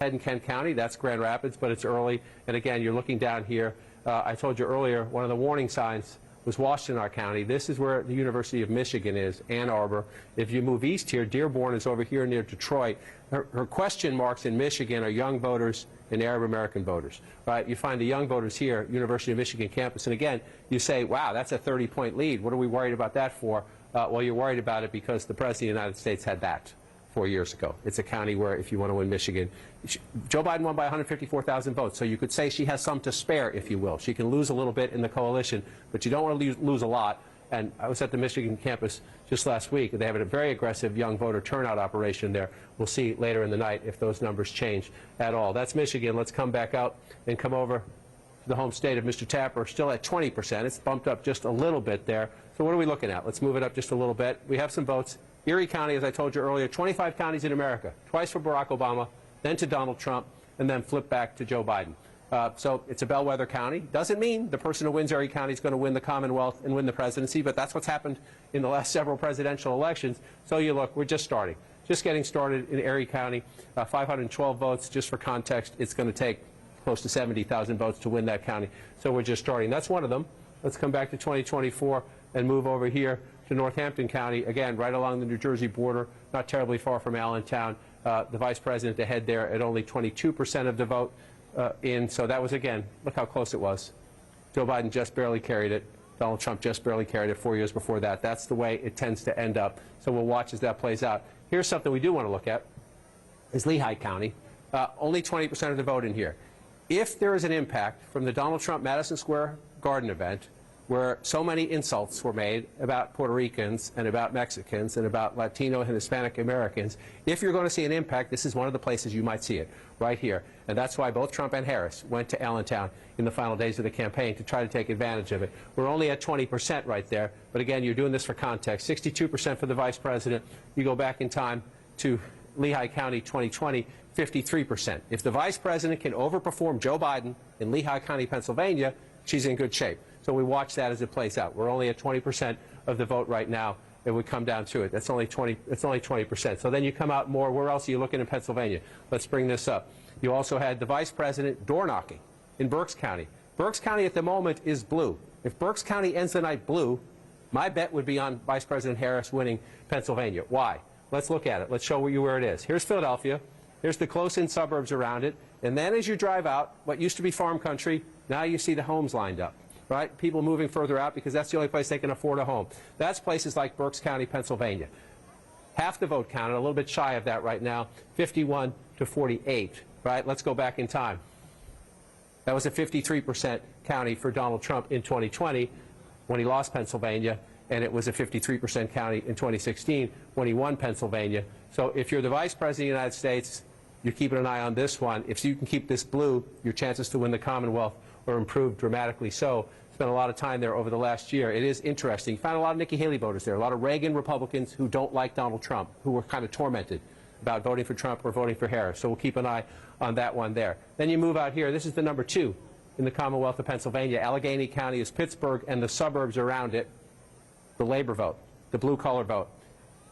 in Kent County, that's Grand Rapids, but it's early. And again, you're looking down here. I told you earlier, one of the warning signs was Washtenaw County. This is where the University of Michigan is, Ann Arbor. If you move east here, Dearborn is over here near Detroit. Her question marks in Michigan are young voters and Arab American voters, right? You find the young voters here, University of Michigan campus, and again, you say, wow, that's a 30-point lead. What are we worried about that for? Well, you're worried about it because the President of the United States had that 4 years ago. It's a county where, if you want to win Michigan, Joe Biden won by 154,000 votes, so you could say she has some to spare, if you will. She can lose a little bit in the coalition, but you don't want to lose a lot. And I was at the Michigan campus just last week. They have a very aggressive young voter turnout operation there. We'll see later in the night if those numbers change at all. That's Michigan. Let's come back out and come over to the home state of Mr. Tapper, still at 20%. It's bumped up just a little bit there. So what are we looking at? Let's move it up just a little bit. We have some votes. Erie County, as I told you earlier, 25 counties in America, twice for Barack Obama, then to Donald Trump, and then flip back to Joe Biden. So it's a bellwether county. Doesn't mean the person who wins Erie County is going to win the Commonwealth and win the presidency, but that's what's happened in the last several presidential elections. So you look, we're just starting. Just getting started in Erie County, 512 votes. Just for context, it's going to take close to 70,000 votes to win that county. So we're just starting. That's one of them. Let's come back to 2024 and move over here to Northampton County, again, right along the New Jersey border, not terribly far from Allentown. The vice president ahead there at only 22% of the vote in. So that was, again, look how close it was. Joe Biden just barely carried it. Donald Trump just barely carried it 4 years before that. That's the way it tends to end up. So we'll watch as that plays out. Here's something we do want to look at, is Lehigh County. Only 20% of the vote in here. If there is an impact from the Donald Trump Madison Square Garden event, where so many insults were made about Puerto Ricans and about Mexicans and about Latino and Hispanic Americans, if you're going to see an impact, this is one of the places you might see it, right here. And that's why both Trump and Harris went to Allentown in the final days of the campaign to try to take advantage of it. We're only at 20% right there, but again, you're doing this for context. 62% for the vice president. You go back in time to Lehigh County 2020, 53%. If the vice president can overperform Joe Biden in Lehigh County, Pennsylvania, she's in good shape. So we watch that as it plays out. We're only at 20% of the vote right now. It would come down to it. That's only 20. It's only 20%. So then you come out more. Where else are you looking in Pennsylvania? Let's bring this up. You also had the vice president door knocking in Berks County. Berks County at the moment is blue. If Berks County ends the night blue, my bet would be on Vice President Harris winning Pennsylvania. Why? Let's look at it. Let's show you where it is. Here's Philadelphia. Here's the close-in suburbs around it. And then as you drive out, what used to be farm country, now you see the homes lined up. Right? People moving further out because that's the only place they can afford a home. That's places like Berks County, Pennsylvania. Half the vote counted, a little bit shy of that right now, 51 to 48. Right? Let's go back in time. That was a 53% county for Donald Trump in 2020 when he lost Pennsylvania, and it was a 53% county in 2016 when he won Pennsylvania. So if you're the vice president of the United States, you're keeping an eye on this one. If you can keep this blue, your chances to win the Commonwealth are improved dramatically so. Spent a lot of time there over the last year. It is interesting. You found a lot of Nikki Haley voters there, a lot of Reagan Republicans who don't like Donald Trump, who were kind of tormented about voting for Trump or voting for Harris. So we'll keep an eye on that one there. Then you move out here. This is the number 2 in the Commonwealth of Pennsylvania. Allegheny County is Pittsburgh and the suburbs around it, the labor vote, the blue-collar vote.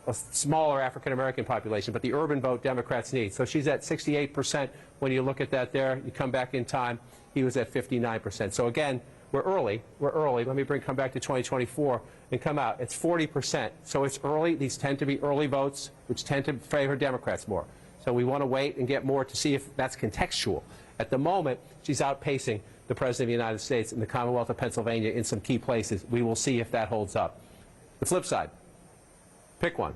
A smaller African-American population, but the urban vote Democrats need. So she's at 68% when you look at that there. You come back in time, he was at 59%. So again, we're early. We're early. Let me come back to 2024 and come out. It's 40%. So it's early. These tend to be early votes, which tend to favor Democrats more. So we want to wait and get more to see if that's contextual. At the moment, she's outpacing the President of the United States in the Commonwealth of Pennsylvania in some key places. We will see if that holds up. The flip side. Pick one.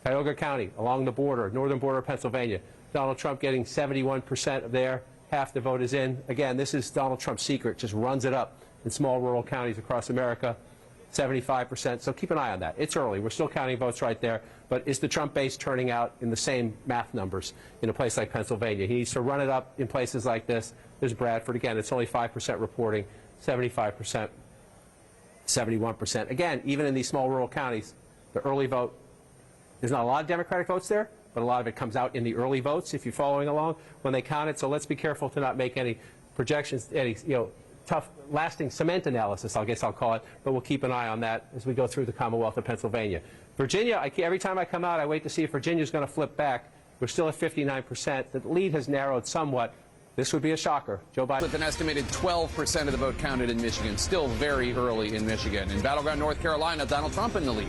Cuyahoga County, along the border, northern border of Pennsylvania. Donald Trump getting 71% there, half the vote is in. Again, this is Donald Trump's secret, just runs it up in small rural counties across America, 75%. So keep an eye on that. It's early. We're still counting votes right there. But is the Trump base turning out in the same math numbers in a place like Pennsylvania? He needs to run it up in places like this. There's Bradford. Again, it's only 5% reporting, 75%, 71%. Again, even in these small rural counties, the early vote, there's not a lot of Democratic votes there, but a lot of it comes out in the early votes, if you're following along, when they count it. So let's be careful to not make any projections, any tough, lasting cement analysis, I guess I'll call it, but we'll keep an eye on that as we go through the Commonwealth of Pennsylvania. Virginia, every time I come out, I wait to see if Virginia's going to flip back. We're still at 59%. The lead has narrowed somewhat. This would be a shocker. Joe Biden. With an estimated 12% of the vote counted in Michigan, still very early in Michigan. In battleground North Carolina, Donald Trump in the lead.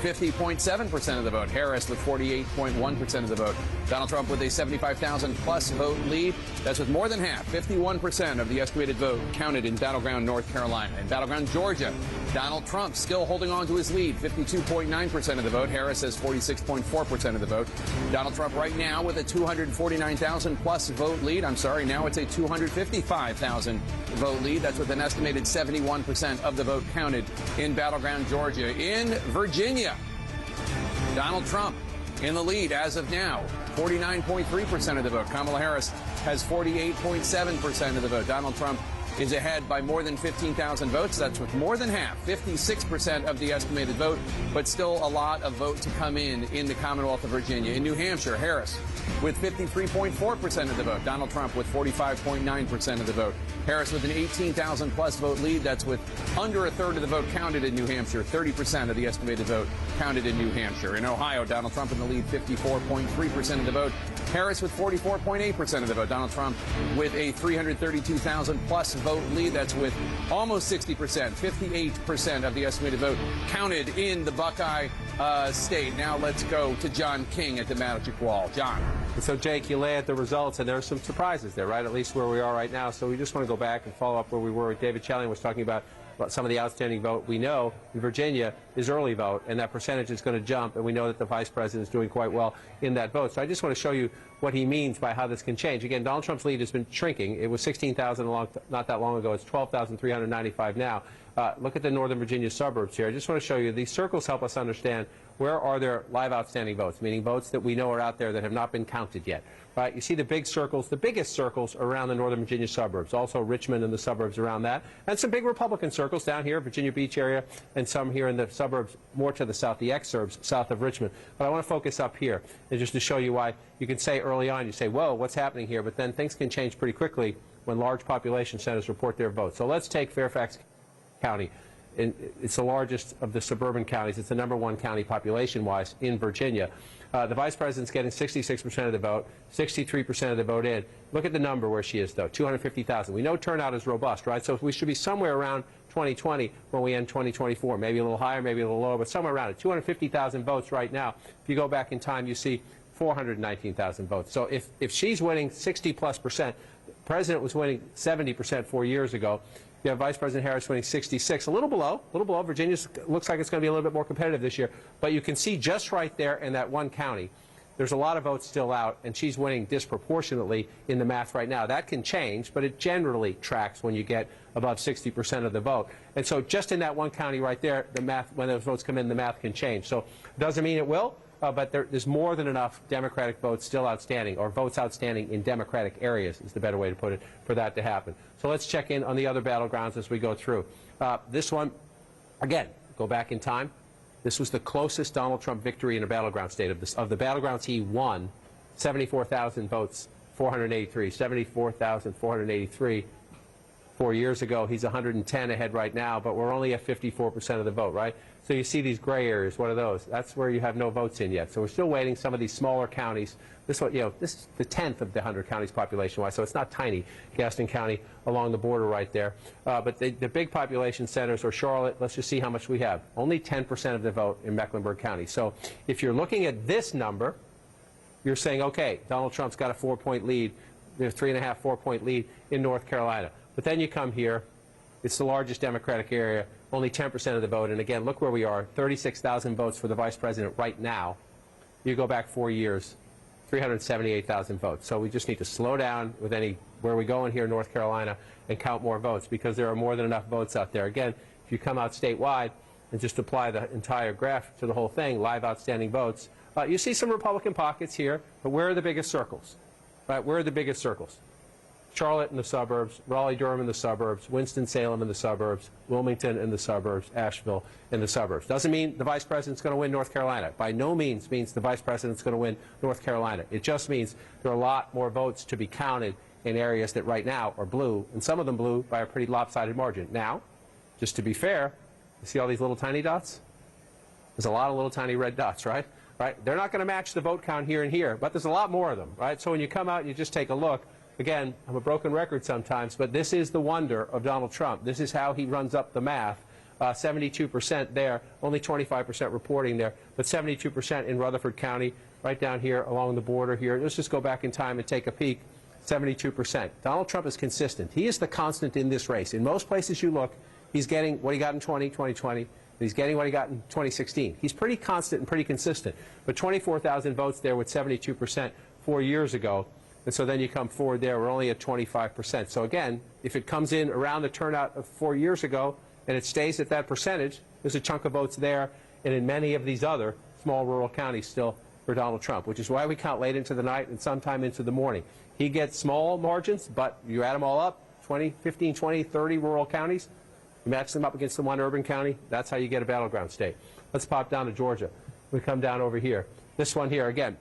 50.7% of the vote. Harris with 48.1% of the vote. Donald Trump with a 75,000-plus vote lead. That's with more than half, 51% of the estimated vote counted in battleground North Carolina. In battleground Georgia, Donald Trump still holding on to his lead, 52.9% of the vote. Harris has 46.4% of the vote. Donald Trump right now with a 249,000-plus vote lead. I'm sorry, now it's a 255,000 vote lead. That's with an estimated 71% of the vote counted in battleground Georgia. In Virginia, Donald Trump in the lead as of now, 49.3% of the vote. Kamala Harris has 48.7% of the vote. Donald Trump is ahead by more than 15,000 votes. That's with more than half, 56% of the estimated vote, but still a lot of vote to come in the Commonwealth of Virginia. In New Hampshire, Harris with 53.4% of the vote. Donald Trump with 45.9% of the vote. Harris with an 18,000-plus vote lead. That's with under a third of the vote counted in New Hampshire. 30% of the estimated vote counted in New Hampshire. In Ohio, Donald Trump in the lead, 54.3% of the vote. Harris with 44.8% of the vote. Donald Trump with a 332,000-plus vote lead. That's with almost 60%, 58% of the estimated vote counted in the Buckeye state. Now let's go to John King at the Magic Wall. John. And so, Jake, you lay out the results, and there are some surprises there, right, at least where we are right now. So we just want to go back and follow up where we were. David Chellian was talking about some of the outstanding vote. We know in Virginia is early vote, and that percentage is going to jump, and we know that the vice president is doing quite well in that vote. So I just want to show you what he means by how this can change. Again, Donald Trump's lead has been shrinking. It was 16,000 not that long ago. It's 12,395 now. Look at the Northern Virginia suburbs here. I just want to show you these circles help us understand where are there live outstanding votes, meaning votes that we know are out there that have not been counted yet. Right? You see the big circles, the biggest circles around the Northern Virginia suburbs, also Richmond and the suburbs around that, and some big Republican circles down here, Virginia Beach area, and some here in the suburbs more to the south, the exurbs south of Richmond. But I want to focus up here, and just to show you why you can say early on, you say, whoa, what's happening here? But then things can change pretty quickly when large population centers report their votes. So let's take Fairfax County. It's the largest of the suburban counties. It's the #1 county population-wise in Virginia. The vice president's getting 66% of the vote, 63% of the vote in. Look at the number where she is, though, 250,000. We know turnout is robust, right? So we should be somewhere around 2020 when we end 2024, maybe a little higher, maybe a little lower, but somewhere around it. 250,000 votes right now. If you go back in time, you see 419,000 votes. So if she's winning 60+%, the president was winning 70% 4 years ago. You have Vice President Harris winning 66, a little below. Virginia looks like it's going to be a little bit more competitive this year. But you can see just right there in that one county, there's a lot of votes still out, and she's winning disproportionately in the math right now. That can change, but it generally tracks when you get above 60% of the vote. And so just in that one county right there, the math, when those votes come in, the math can change. So it doesn't mean it will. But there's more than enough Democratic votes still outstanding, or votes outstanding in Democratic areas is the better way to put it, for that to happen. So let's check in on the other battlegrounds as we go through. This one, again, go back in time. This was the closest Donald Trump victory in a battleground state. Of the battlegrounds he won, 74,000 votes, 483, 74,483. 4 years ago, he's 110 ahead right now, but we're only at 54% of the vote, right? So you see these gray areas. What are those? That's where you have no votes in yet. So we're still waiting. Some of these smaller counties. This one, this is the 10th of the 100 counties population-wise, so it's not tiny. Gaston County along the border right there. But the big population centers, or Charlotte, let's just see how much we have. Only 10% of the vote in Mecklenburg County. So if you're looking at this number, you're saying, okay, Donald Trump's got a 4-point lead. There's 3.5, 4-point lead in North Carolina. But then you come here, it's the largest Democratic area, only 10% of the vote. And again, look where we are, 36,000 votes for the vice president right now. You go back 4 years, 378,000 votes. So we just need to slow down with where we go in here in North Carolina and count more votes, because there are more than enough votes out there. Again, if you come out statewide and just apply the entire graph to the whole thing, live outstanding votes, you see some Republican pockets here, but where are the biggest circles? Right? Where are the biggest circles? Charlotte in the suburbs, Raleigh-Durham in the suburbs, Winston-Salem in the suburbs, Wilmington in the suburbs, Asheville in the suburbs. Doesn't mean the vice president's going to win North Carolina. By no means means the vice president's going to win North Carolina. It just means there are a lot more votes to be counted in areas that right now are blue, and some of them blue by a pretty lopsided margin. Now, just to be fair, you see all these little tiny dots? There's a lot of little tiny red dots, right? They're not going to match the vote count here and here, but there's a lot more of them, right? So when you come out and you just take a look, again, I'm a broken record sometimes, but this is the wonder of Donald Trump. This is how he runs up the math. 72% there, only 25% reporting there, but 72% in Rutherford County, right down here along the border here. Let's just go back in time and take a peek. 72%. Donald Trump is consistent. He is the constant in this race. In most places you look, he's getting what he got in 2020. He's getting what he got in 2016. He's pretty constant and pretty consistent. But 24,000 votes there with 72% 4 years ago. And so then you come forward there, we're only at 25%. So again, if it comes in around the turnout of 4 years ago and it stays at that percentage, there's a chunk of votes there and in many of these other small rural counties still for Donald Trump, which is why we count late into the night and sometime into the morning. He gets small margins, but you add them all up, 20, 15, 20, 30 rural counties, you match them up against the one urban county, that's how you get a battleground state. Let's pop down to Georgia. We come down over here. This one here again.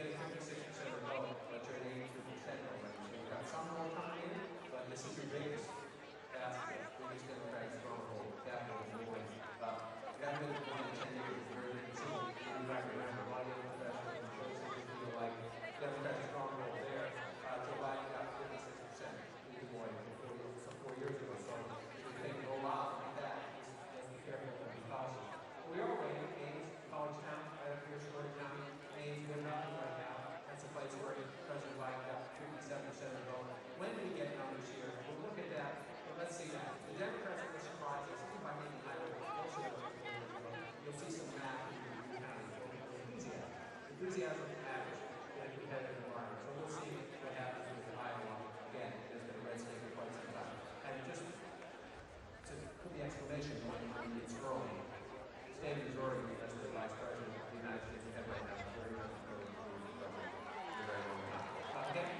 getting 56% of the vote, but you're at 82% already. So you've got some more coming in, but this is your biggest basket, biggest Democratic stronghold, capital movement. You haven't been to 1 in 10 years. It's very consistent. You might remember a lot of young professionals and shows that you feel like Democratic stronghold there. Joe Biden got 56%. Either way, 4 years ago. So if you think go out like that, just be careful and be cautious. We are waiting. Ames, College Town, right up here, Shore County. Ames, they're not right now. That's a place where President Biden got 57% of the vote. When we get numbers here, we'll look at that. But let's see that. The Democrats are going to surprise us. Even by making highlights, you'll see some math in the county. Enthusiasm. Enthusiasm matters in a competitive environment. So we'll see what happens with Iowa. Again, there's been a red state for quite some time. And just to put the exclamation point on it's early. The state of Missouri, as the Vice President of the United States head right now, very long time. Again,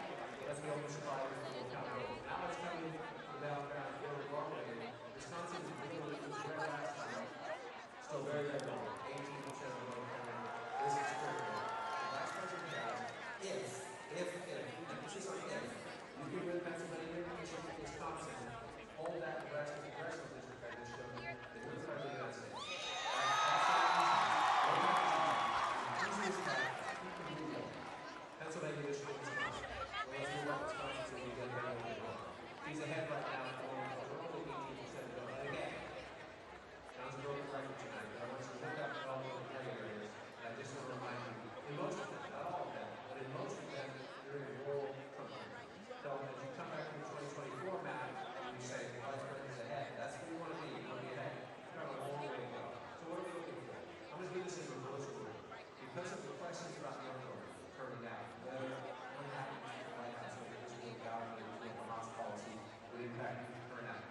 let's be open surprise. Now let's come in the battleground favorably. Wisconsin is really red last time. Still very, very low. 18% of the vote. This is critical. The Vice President has, if, this is an if, you can win Pennsylvania, Michigan, Wisconsin, hold that the rest of the congressional district I just showed you, they win the President of the United States. Pennsylvania, Michigan, Wisconsin. Well, let's move up Wisconsin so we get very low. He's ahead right now for only 18% of the vote. Again, John's broken record tonight, but I want you to look up all the gray areas. And I just want to remind you, in most of them, not all of them, but in most of them, you're in rural Trump. So as you come back from the 2024 map, and you say, the Vice President's ahead, that's where you want to be. You want to be ahead. You've got a long way to go. So what are we looking for? I'm going to do this in reverse order. Because of the questions about the overall turning out, whether what happens to the White House, whether this will go out, whether the Hamas policy would impact the turnout.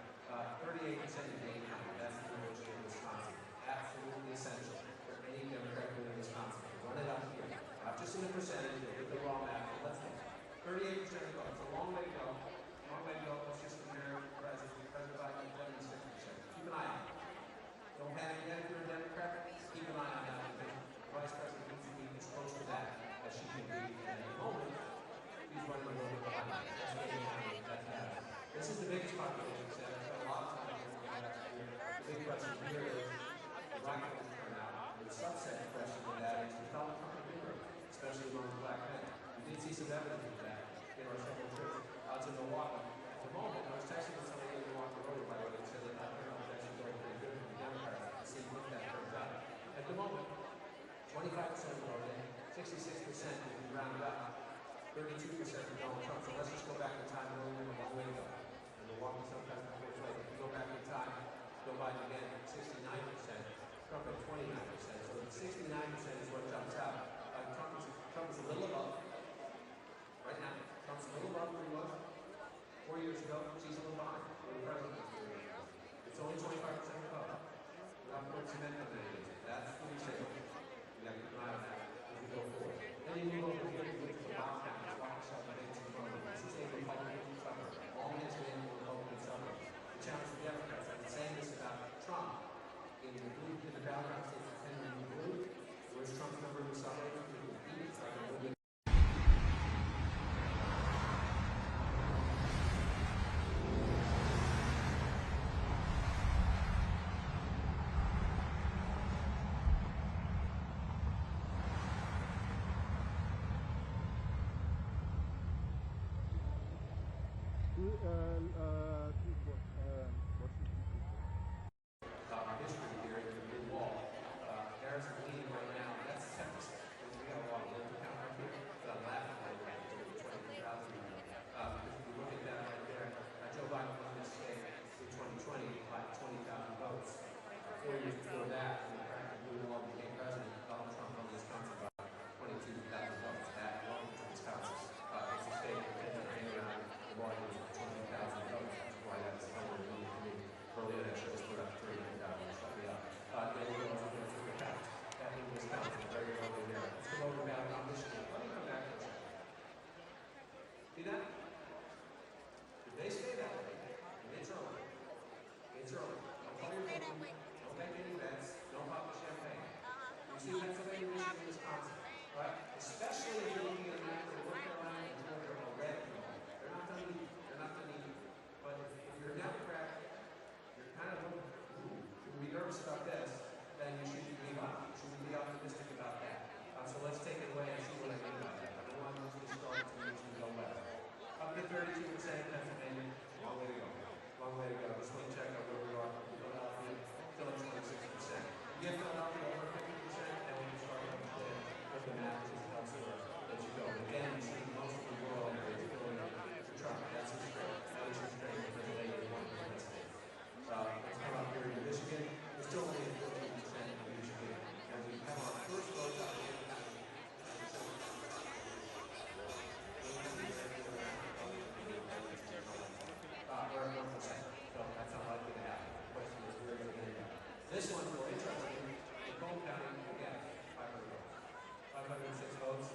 38% in Dane County, that's the University of Wisconsin. Absolutely essential for any Democrat in Wisconsin. Run it up here. Not just in the percentage, with the raw math, but let's look. 38% of the vote. It's a long way to go. Long way to go. Let's just compare President Biden to 76%. Keep an eye on it. Don't panic yet if you're a Democrat. Keep an eye on that because the Vice President needs to be as close to that as she can be. And at the moment, he's running a little bit behind. That's bad. This is the biggest population set. I've spent a lot of time looking at that here. The big question here is the black vote turnout. The subset question of that is the Donald Trump bigger, especially among black men. We did see some evidence of that in our several trips out to Milwaukee. At the moment, I was texting with somebody in Milwaukee earlier, by the way, that said that turnout was actually going pretty good for the Democrats to see what that turns out. At the moment, 25% voted, 66% if you round it up, 32% for Donald Trump. So let's just go back in time and only a long way to go. And Milwaukee sometimes before late. If you go back in time, Joe Biden again at 69%, Trump at 29%. So the 69% is what jumps out. Trump is a little above. Right now, Trump's a little above where he was 4 years ago. She's a little behind where the president was 4 years ago. It's only 25% of the vote. We're not putting cement on it. That's what we say. We got to keep an eye on that as we go forward. Then you move over here to the Dobbs County. This is a Republican suburb. All has been a Republican suburb. The challenge for Democrats, I've been saying this about Trump. In the blue, in the battleground states of 10 in blue, where's Trump's number in the suburbs? It's like a little bit. History here in the mid-wall. Harris is leading right now. That's Texas. We got a lot of local count up here, but I'm laughing at it. 23,000. If you look at that right there, Joe Biden won this state in 2020 by 20,000 votes. 4 years before that, when the crack blue wall became president, Donald Trump won Wisconsin by 22,000 votes. That won Wisconsin. It's a state that didn't hang around the margin of 20,000 votes. That's why that's somewhere in the earlier that shows put up 39,000. Shut me up. Then we go to the count. That in Wisconsin, very early there. Let's come over now to Michigan. Let me come back to that. See that? If they stay that way, it's early. It's early. Don't call your phone. Don't make any bets. Don't pop the champagne. You see Pennsylvania, Michigan, Wisconsin. right? Especially if you're looking at a map of North Carolina and North Carolina red. They're not done either. They're not done either. But if you're a Democrat, you're kind of should be nervous about this, then you should be optimistic about that. So let's take it away and see what I mean by that. I don't want us to start to go left. Up to 32% Pennsylvania, long way to go. Long way to go. Let's look check out where we are. Philadelphia, still at 26%. You get Philadelphia over 50%, and we can start to understand what the map is elsewhere as you go. Again, you see most of the rural areas filling in for Trump. That's his strength. That is his strength in Pennsylvania and one of the states. Let's come up here in Michigan. We're still only at 14% in Michigan. And we have our first vote out of the county. We're at 1%. So that's not likely to happen. The question is where is it going to go? This one's more interesting. Macomb County, again, 506 votes.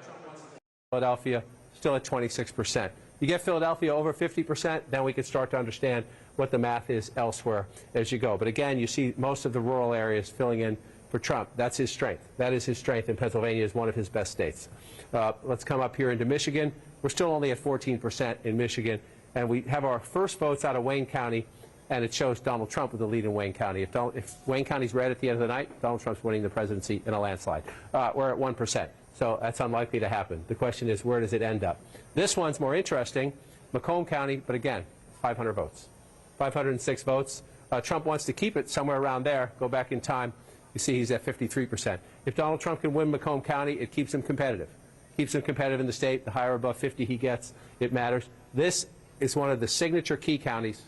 Trump wants to Philadelphia, still at 26%. You get Philadelphia over 50%, then we can start to understand what the math is elsewhere as you go. But again, you see most of the rural areas filling in for Trump. That's his strength. That is his strength, and Pennsylvania is one of his best states. Let's come up here into Michigan. We're still only at 14% in Michigan, and we have our first votes out of Wayne County, and it shows Donald Trump with the lead in Wayne County. If Wayne County's red at the end of the night, Donald Trump's winning the presidency in a landslide. We're at 1%. So that's unlikely to happen. The question is, where does it end up? This one's more interesting, Macomb County, but again, 500 votes. 506 votes. Trump wants to keep it somewhere around there. Go back in time. You see he's at 53%. If Donald Trump can win Macomb County, it keeps him competitive. Keeps him competitive in the state. The higher above 50 he gets, it matters. This is one of the signature key counties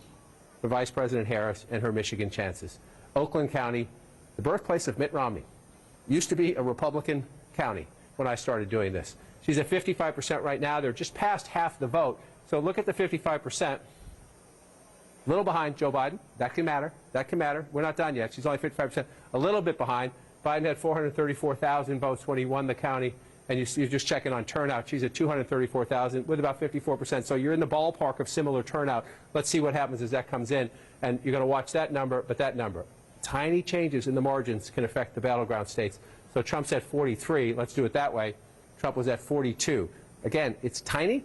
for Vice President Harris and her Michigan chances. Oakland County, the birthplace of Mitt Romney, used to be a Republican county when I started doing this. She's at 55% right now. They're just past half the vote. So look at the 55%. A little behind Joe Biden. That can matter. That can matter. We're not done yet. She's only 55%. A little bit behind. Biden had 434,000 votes when he won the county. And you're just checking on turnout. She's at 234,000 with about 54%. So you're in the ballpark of similar turnout. Let's see what happens as that comes in. And you're going to watch that number, but that number. Tiny changes in the margins can affect the battleground states. So Trump's at 43. Let's do it that way. Trump was at 42. Again, it's tiny.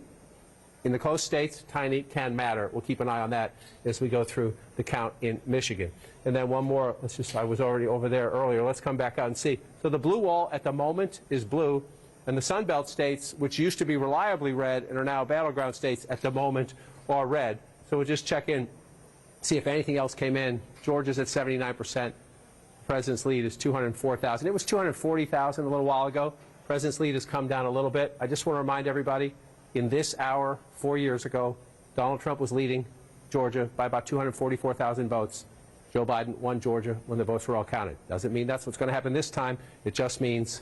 In the close states, tiny can matter. We'll keep an eye on that as we go through the count in Michigan. And then one more. I was already over there earlier. Let's come back out and see. So the blue wall at the moment is blue. And the Sun Belt states, which used to be reliably red and are now battleground states at the moment, are red. So we'll just check in, see if anything else came in. Georgia's at 79%. President's lead is 204,000. It was 240,000 a little while ago. President's lead has come down a little bit. I just want to remind everybody, in this hour, 4 years ago, Donald Trump was leading Georgia by about 244,000 votes. Joe Biden won Georgia when the votes were all counted. Doesn't mean that's what's going to happen this time. It just means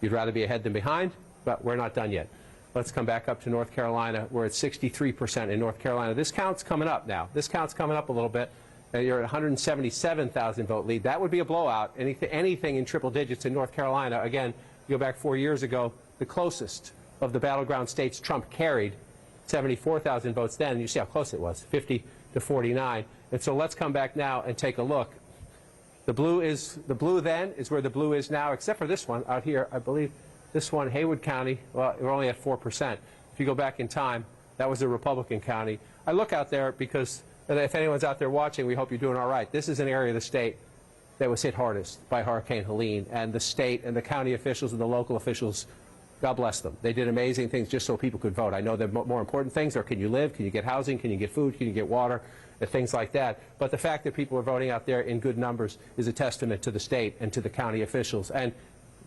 you'd rather be ahead than behind, but we're not done yet. Let's come back up to North Carolina. We're at 63% in North Carolina. This count's coming up now. This count's coming up a little bit. You're at 177,000 vote lead. That would be a blowout. Anything in triple digits in North Carolina. Again, you go back 4 years ago, the closest of the battleground states Trump carried, 74,000 votes then. You see how close it was, 50 to 49. And so let's come back now and take a look. The blue then is where the blue is now, except for this one out here. I believe this one, Haywood County, well, we're only at 4%. If you go back in time, that was a Republican county. I look out there because if anyone's out there watching, we hope you're doing all right. This is an area of the state that was hit hardest by Hurricane Helene, and the state and the county officials and the local officials, God bless them. They did amazing things just so people could vote. I know the more important things are, can you live, can you get housing, can you get food, can you get water, and things like that. But the fact that people are voting out there in good numbers is a testament to the state and to the county officials. And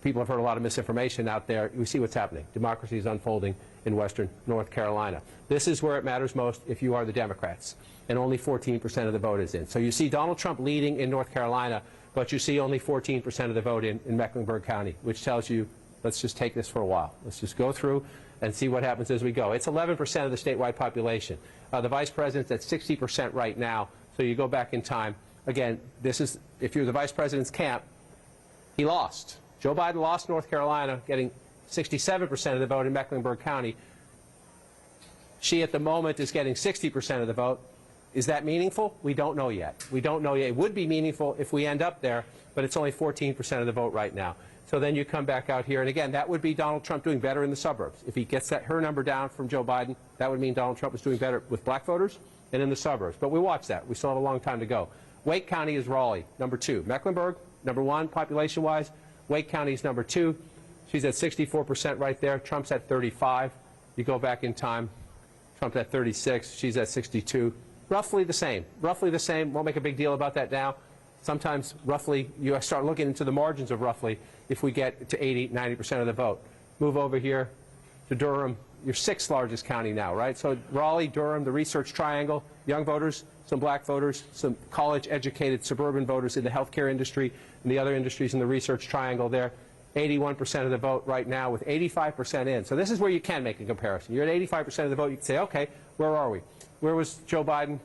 people have heard a lot of misinformation out there. We see what's happening. Democracy is unfolding in western North Carolina. This is where it matters most if you are the Democrats. And only 14% of the vote is in. So you see Donald Trump leading in North Carolina, but you see only 14% of the vote in Mecklenburg County, which tells you, let's just take this for a while. Let's just go through and see what happens as we go. It's 11% of the statewide population. The vice president's at 60% right now. So you go back in time. Again, this is, if you're the vice president's camp, he lost. Joe Biden lost North Carolina, getting 67% of the vote in Mecklenburg County. She, at the moment, is getting 60% of the vote Is that meaningful? We don't know yet. We don't know yet. It would be meaningful if we end up there, but it's only 14% of the vote right now. So then you come back out here, and again, that would be Donald Trump doing better in the suburbs. If he gets her number down from Joe Biden, that would mean Donald Trump is doing better with black voters and in the suburbs. But we watch that. We still have a long time to go. Wake County is Raleigh, number 2. Mecklenburg, number 1 population-wise. Wake County is number 2. She's at 64% right there. Trump's at 35. You go back in time, Trump's at 36. She's at 62. Roughly the same. Roughly the same. Won't make a big deal about that now. Sometimes roughly, you start looking into the margins of roughly if we get to 80, 90% of the vote. Move over here to Durham, your 6th largest county now, right? So Raleigh, Durham, the Research Triangle, young voters, some black voters, some college-educated suburban voters in the healthcare industry and the other industries in the Research Triangle there. 81% of the vote right now with 85% in. So this is where you can make a comparison. You're at 85% of the vote. You can say, okay, where are we? Where was Joe Biden?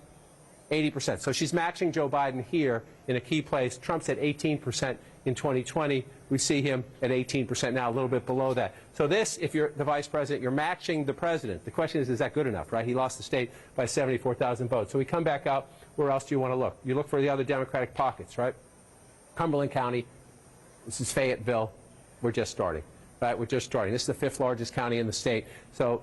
80%. So she's matching Joe Biden here in a key place. Trump's at 18% in 2020. We see him at 18% now, a little bit below that. So this, if you're the vice president, you're matching the president. The question is that good enough, right? He lost the state by 74,000 votes. So we come back out. Where else do you want to look? You look for the other Democratic pockets, right? Cumberland County. This is Fayetteville. We're just starting, right? We're just starting. This is the 5th largest county in the state. So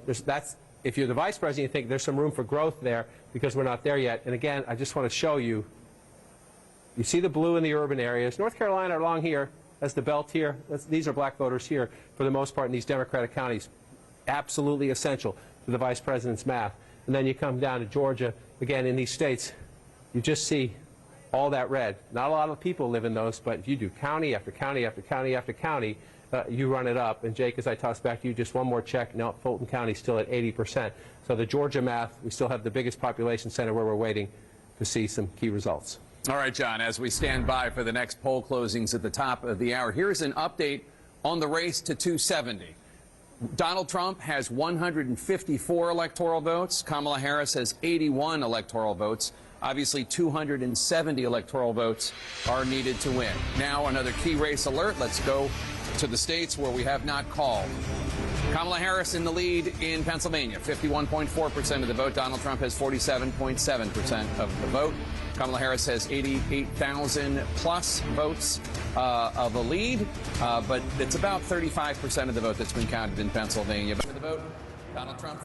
if you're the vice president, you think there's some room for growth there because we're not there yet. And again, I just want to show you, you see the blue in the urban areas. North Carolina along here, that's the belt here. These are black voters here for the most part in these Democratic counties. Absolutely essential to the vice president's math. And then you come down to Georgia. Again, in these states, you just see all that red. Not a lot of people live in those, but if you do county after county after county after county, you run it up. And Jake, as I toss back to you, just one more check. No, Fulton County is still at 80%. So the Georgia math, we still have the biggest population center where we're waiting to see some key results. All right, John, as we stand by for the next poll closings at the top of the hour, here's an update on the race to 270. Donald Trump has 154 electoral votes. Kamala Harris has 81 electoral votes. Obviously, 270 electoral votes are needed to win. Now, another key race alert. Let's go to the states where we have not called. Kamala Harris in the lead in Pennsylvania, 51.4% of the vote. Donald Trump has 47.7% of the vote. Kamala Harris has 88,000 plus votes of a lead, but it's about 35% of the vote that's been counted in Pennsylvania. But for the vote, Donald Trump.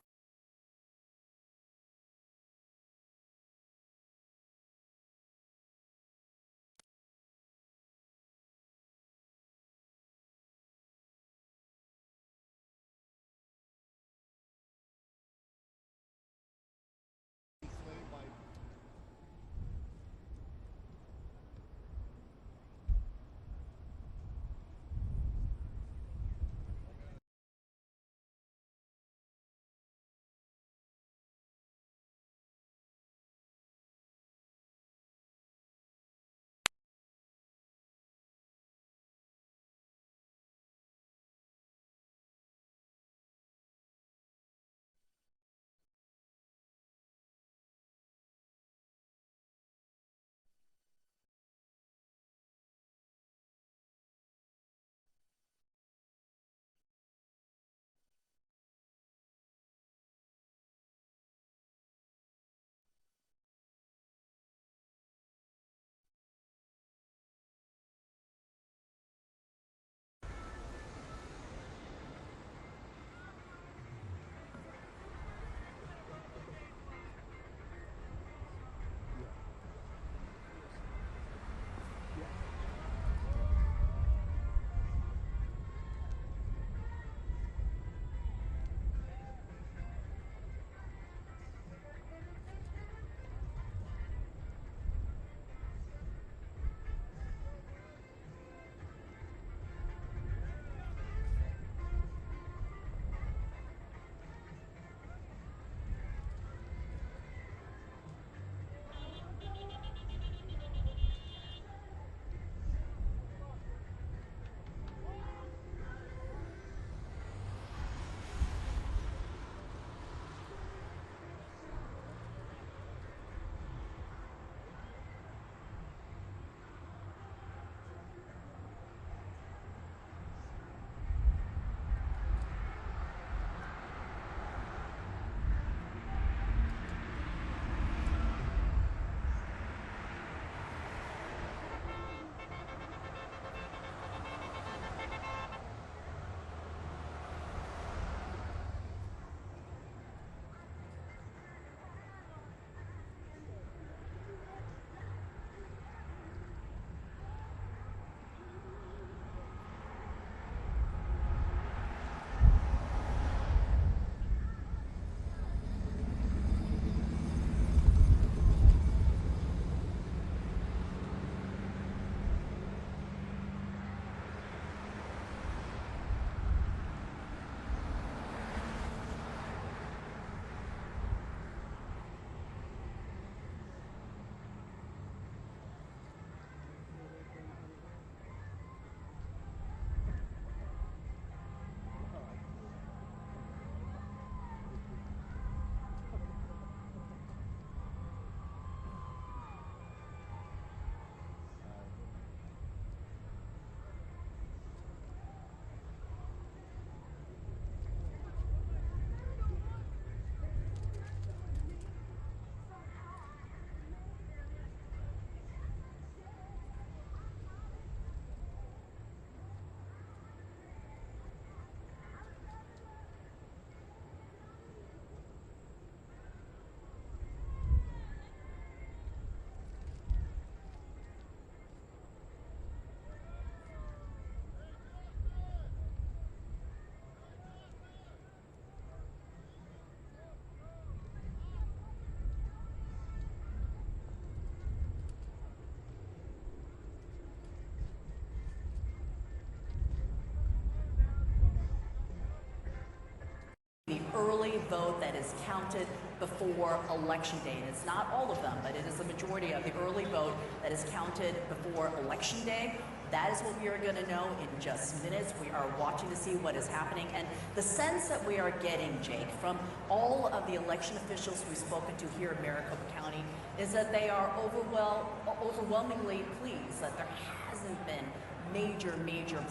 vote that is counted before Election Day. And it's not all of them, but it is the majority of the early vote that is counted before Election Day. That is what we are going to know in just minutes. We are watching to see what is happening. And the sense that we are getting, Jake, from all of the election officials we've spoken to here in Maricopa County is that they are overwhelmingly pleased that there hasn't been major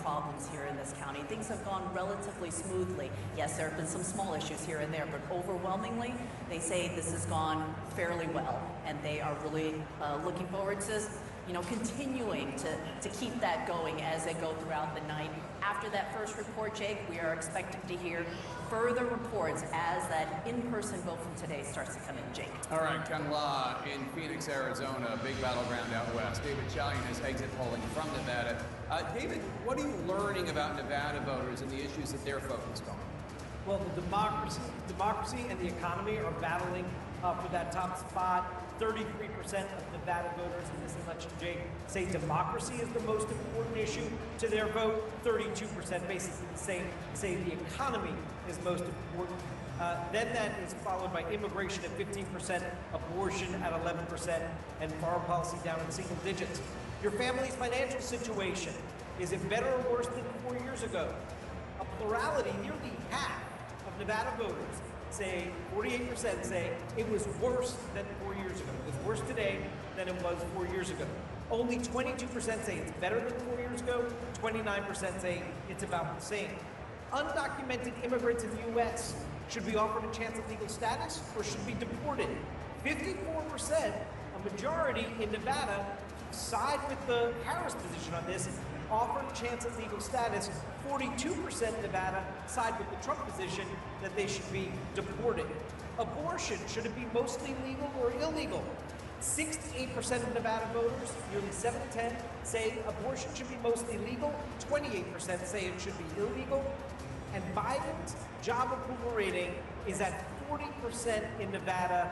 problems here in this county. Things have gone relatively smoothly. Yes, there have been some small issues here and there, but overwhelmingly, they say this has gone fairly well, and they are really looking forward to continuing to keep that going as they go throughout the night. After that first report, Jake, we are expecting to hear further reports as that in-person vote from today starts to come in, Jake. All right, Kamala in Phoenix, Arizona, big battleground out west. David Chalian is exit polling from Nevada. David, what are you learning about Nevada voters and the issues that they're focused on? Well, the democracy and the economy are battling for that top spot. 33% of Nevada voters in this election, Jake, say democracy is the most important issue to their vote. 32% basically say the economy is most important. Then that is followed by immigration at 15%, abortion at 11%, and foreign policy down in single digits. Your family's financial situation, is it better or worse than 4 years ago? A plurality, nearly half of Nevada voters say, 48% say it was worse than 4 years ago. It was worse today than it was 4 years ago. Only 22% say it's better than 4 years ago. 29% say it's about the same. Undocumented immigrants in the U.S. should be offered a chance of legal status or should be deported. 54%, a majority in Nevada, side with the Harris position on this, offered a chance of legal status. 42% in Nevada side with the Trump position that they should be deported. Abortion, should it be mostly legal or illegal? 68% of Nevada voters, nearly 7 to 10, say abortion should be mostly legal. 28% say it should be illegal. And Biden's job approval rating is at 40% in Nevada,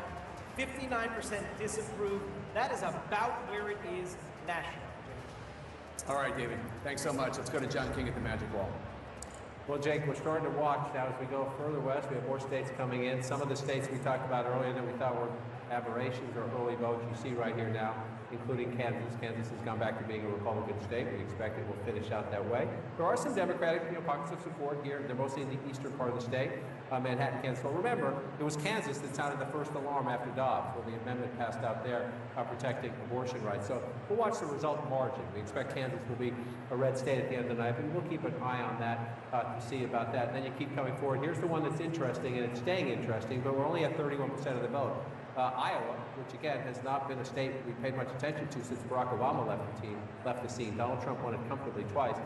59% disapprove. That is about where it is nationally. All right, David, thanks so much. Let's go to John King at the Magic Wall. Well, Jake, we're starting to watch now as we go further west. We have more states coming in. Some of the states we talked about earlier that we thought were aberrations or early votes, you see right here now, including Kansas. Kansas has gone back to being a Republican state. We expect it will finish out that way. There are some Democratic pockets of support here. They're mostly in the eastern part of the state, Manhattan, Kansas. Well, remember, it was Kansas that sounded the first alarm after Dobbs, where the amendment passed out there protecting abortion rights. So we'll watch the result margin. We expect Kansas will be a red state at the end of the night, but we'll keep an eye on that to see about that. And then you keep coming forward. Here's the one that's interesting, and it's staying interesting, but we're only at 31% of the vote. Iowa, which again has not been a state we paid much attention to since Barack Obama left the scene. Donald Trump won it comfortably twice.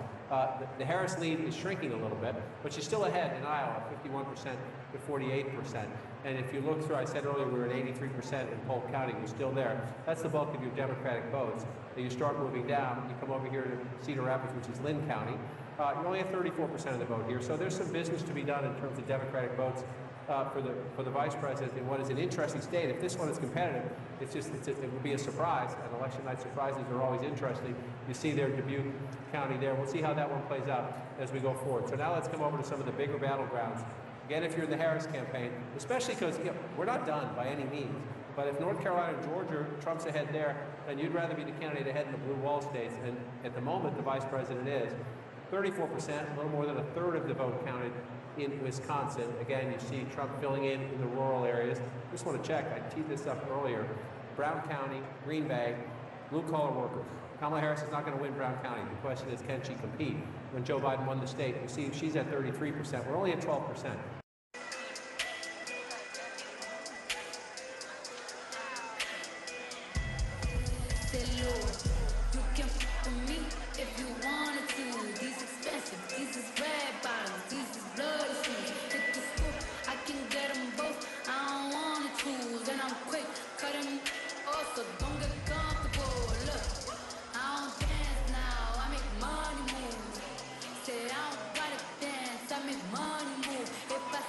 The Harris lead is shrinking a little bit, but she's still ahead in Iowa, 51% to 48%. And if you look through, I said earlier we were at 83% in Polk County. We're still there. That's the bulk of your Democratic votes. And you start moving down. You come over here to Cedar Rapids, which is Lynn County. You're only at 34% of the vote here. So there's some business to be done in terms of Democratic votes for the vice president in what is an interesting state. If this one is competitive, it would be a surprise. And election night surprises are always interesting. You see there, Dubuque County there. We'll see how that one plays out as we go forward. So now let's come over to some of the bigger battlegrounds. Again, if you're in the Harris campaign, especially because we're not done by any means. But if North Carolina and Georgia, Trump's ahead there, then you'd rather be the candidate ahead in the blue wall states. And at the moment, the vice president is 34%, a little more than a third of the vote counted in Wisconsin. Again, you see Trump filling in the rural areas. Just want to check, I teed this up earlier. Brown County, Green Bay, blue-collar workers. Kamala Harris is not going to win Brown County. The question is, can she compete? When Joe Biden won the state, you see she's at 33%. We're only at 12%. If I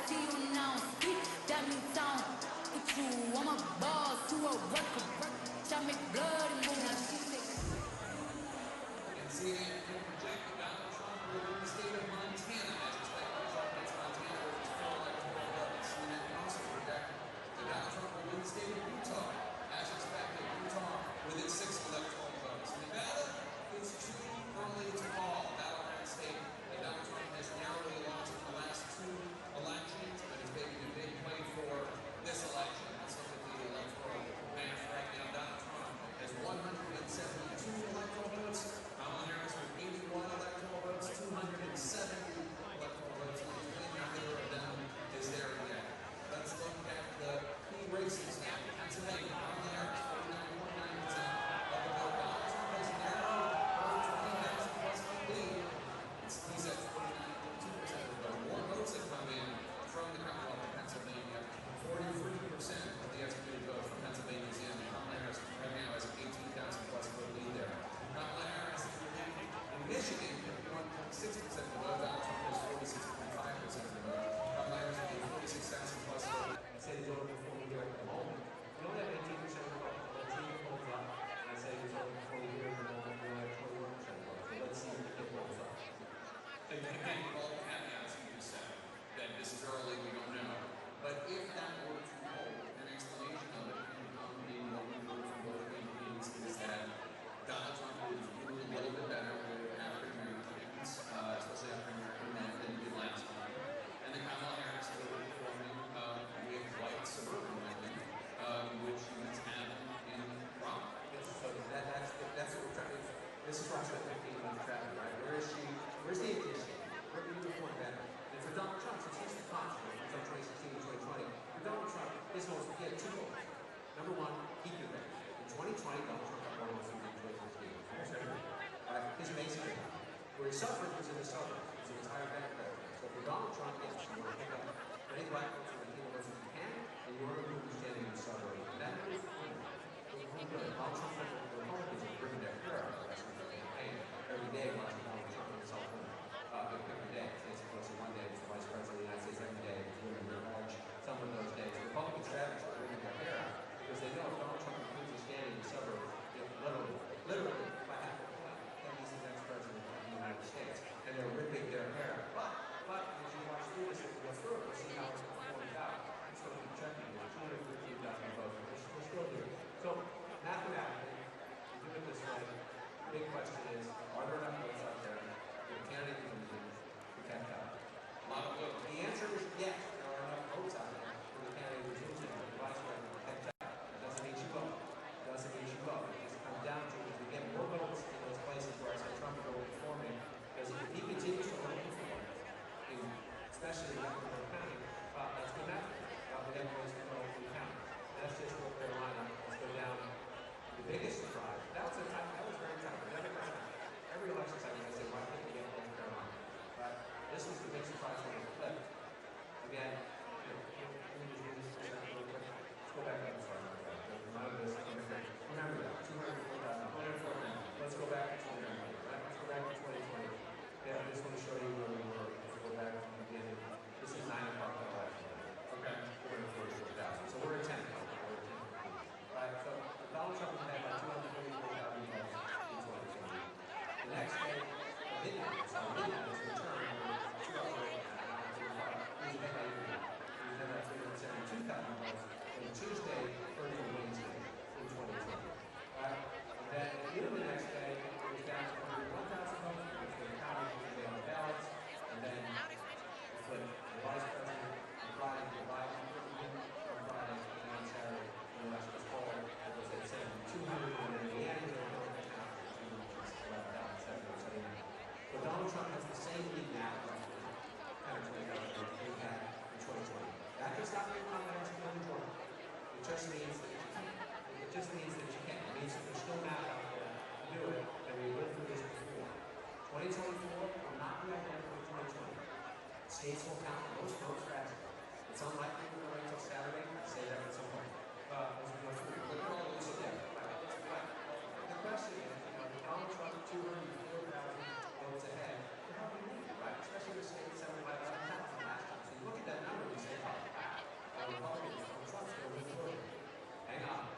This was the big surprise when it flipped. Again, let me just read this for a second real quick. Let's go back up and start. Remember that, 204,000. Let's go back to 2020, right? Let's go back to 2020. Yeah, I just want to show you where we were. Let's go back from the beginning. This is 9 o'clock on the left. Okay. 244,000. So we're at 10 o'clock. We're at 10. Right, so Donald Trump had about 244,000 votes in 2020. The next day, midnight, so midnight is the return. He was ahead by 372,000 votes on Tuesday, early Wednesday in 2020. Right? And then at noon the next day, it was down to 101,000 votes, which was counted on the ballots, and then it flipped. The vice president on Friday, the Biden on Friday, and on Saturday, the electoral poll, it was at 7,200, and then in the end, they were going to count to 11,770. So Donald Trump has the same lead now, kind of 20,000 votes he had in 2020. That does not mean Kamala Harris is going to join. It just means that you can't. It just means that you can't. It means that there's still math out there to do it, and we lived through this before. 2024 will not be identical to 2020. States will count most votes faster. It's unlikely we're going to wait until Saturday. I say that at some point. As we go through, look at all of this again. The question is, Donald Trump 204,000 votes ahead. How do we lead, right? Especially the states 75,000 last time. So you look at that number and you say, oh, wow, Republicans, Donald Trump's going to win Georgia. Hang on.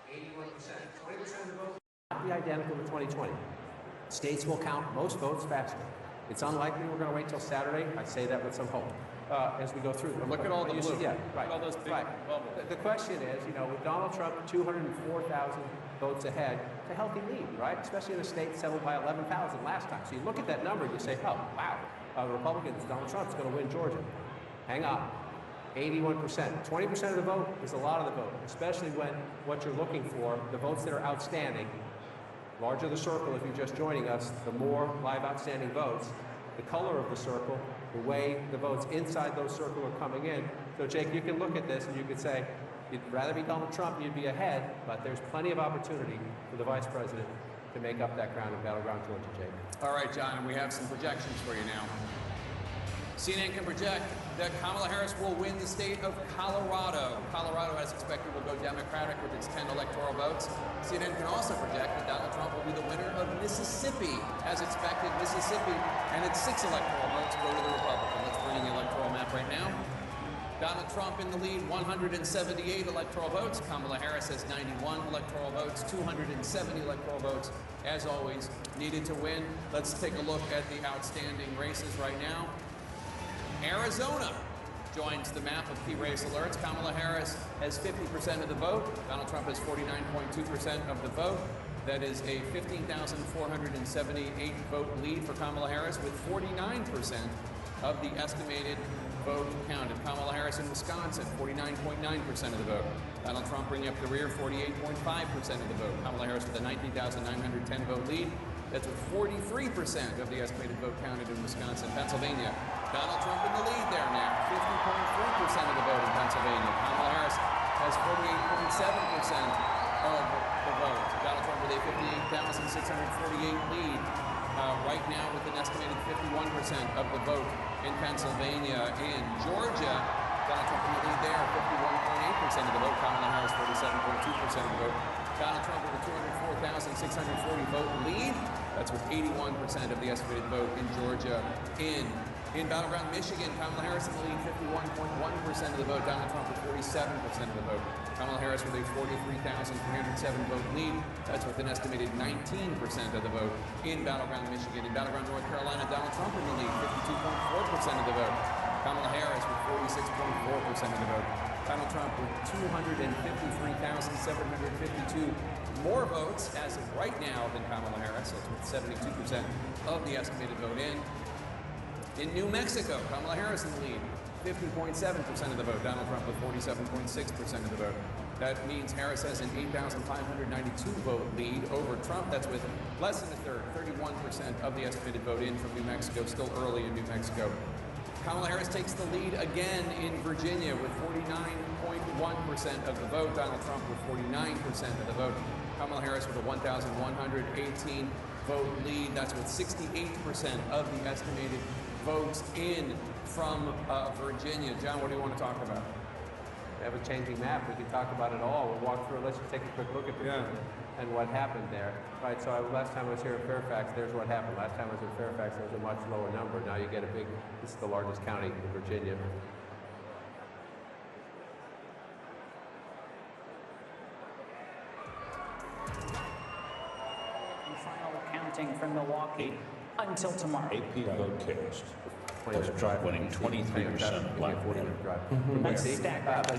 81%. 20% of the vote will not be identical to 2020. States will count most votes faster. It's unlikely we're going to wait till Saturday. I say that with some hope as we go through. Look at all the blue. Yeah, right. Look at all those big bubbles. The question is, with Donald Trump 204,000 votes ahead, it's a healthy lead, right? Especially in a state settled by 11,000 last time. So you look at that number and you say, oh, wow, the Republicans, Donald Trump's going to win Georgia. Hang on. 81%. 20% of the vote is a lot of the vote, especially when what you're looking for, the votes that are outstanding, larger the circle if you're just joining us, the more live outstanding votes, the color of the circle, the way the votes inside those circles are coming in. So Jake, you can look at this and you could say, you'd rather be Donald Trump, you'd be ahead, but there's plenty of opportunity for the vice president to make up that ground in battleground Georgia, Jake. All right, John, and we have some projections for you now. CNN can project that Kamala Harris will win the state of Colorado. Colorado, as expected, will go Democratic with its 10 electoral votes. CNN can also project that Donald Trump will be the winner of Mississippi. As expected, Mississippi and its 6 electoral votes go to the Republican. Let's bring in the electoral map right now. Donald Trump in the lead, 178 electoral votes. Kamala Harris has 91 electoral votes, 270 electoral votes, as always, needed to win. Let's take a look at the outstanding races right now. Arizona joins the map of key race alerts. Kamala Harris has 50% of the vote. Donald Trump has 49.2% of the vote. That is a 15,478 vote lead for Kamala Harris, with 49% of the estimated vote counted. Kamala Harris in Wisconsin, 49.9% of the vote. Donald Trump bringing up the rear, 48.5% of the vote. Kamala Harris with a 19,910 vote lead. That's with 43% of the estimated vote counted in Wisconsin. Pennsylvania, Donald Trump in the lead there now, 50.3% of the vote in Pennsylvania. Kamala Harris has 48.7% of the vote. Donald Trump with a 58,648 lead right now, with an estimated 51% of the vote in Pennsylvania. In Georgia, Donald Trump in the lead there, 51.8% of the vote. Kamala Harris, 47.2% of the vote. Donald Trump with a 204,640 vote lead. That's with 81% of the estimated vote in Georgia. In battleground Michigan, Kamala Harris in the lead, 51.1% of the vote. Donald Trump with 47% of the vote. Kamala Harris with a 43,307 vote lead. That's with an estimated 19% of the vote in battleground Michigan. In battleground North Carolina, Donald Trump in the lead, 52.4% of the vote. Kamala Harris with 46.4% of the vote. Donald Trump with 253,752 more votes as of right now than Kamala Harris. That's with 72% of the estimated vote in. In New Mexico, Kamala Harris in the lead, 50.7% of the vote. Donald Trump with 47.6% of the vote. That means Harris has an 8,592 vote lead over Trump. That's with less than a third, 31% of the estimated vote in from New Mexico, still early in New Mexico. Kamala Harris takes the lead again in Virginia with 49.1% of the vote. Donald Trump with 49% of the vote. Kamala Harris with a 1,118 vote lead. That's with 68% of the estimated votes in from Virginia. John, what do you want to talk about? We have a changing map. We can talk about it all. We'll walk through it. Let's just take a quick look at Virginia and what happened there. Right, so last time I was here in Fairfax, there's what happened. Last time I was in Fairfax, there was a much lower number. Now you get a big, this is the largest county in Virginia. Final counting from Milwaukee until tomorrow. 8 p.m. vote cast. Pleasant Drive winning 23% Black and Latino. That's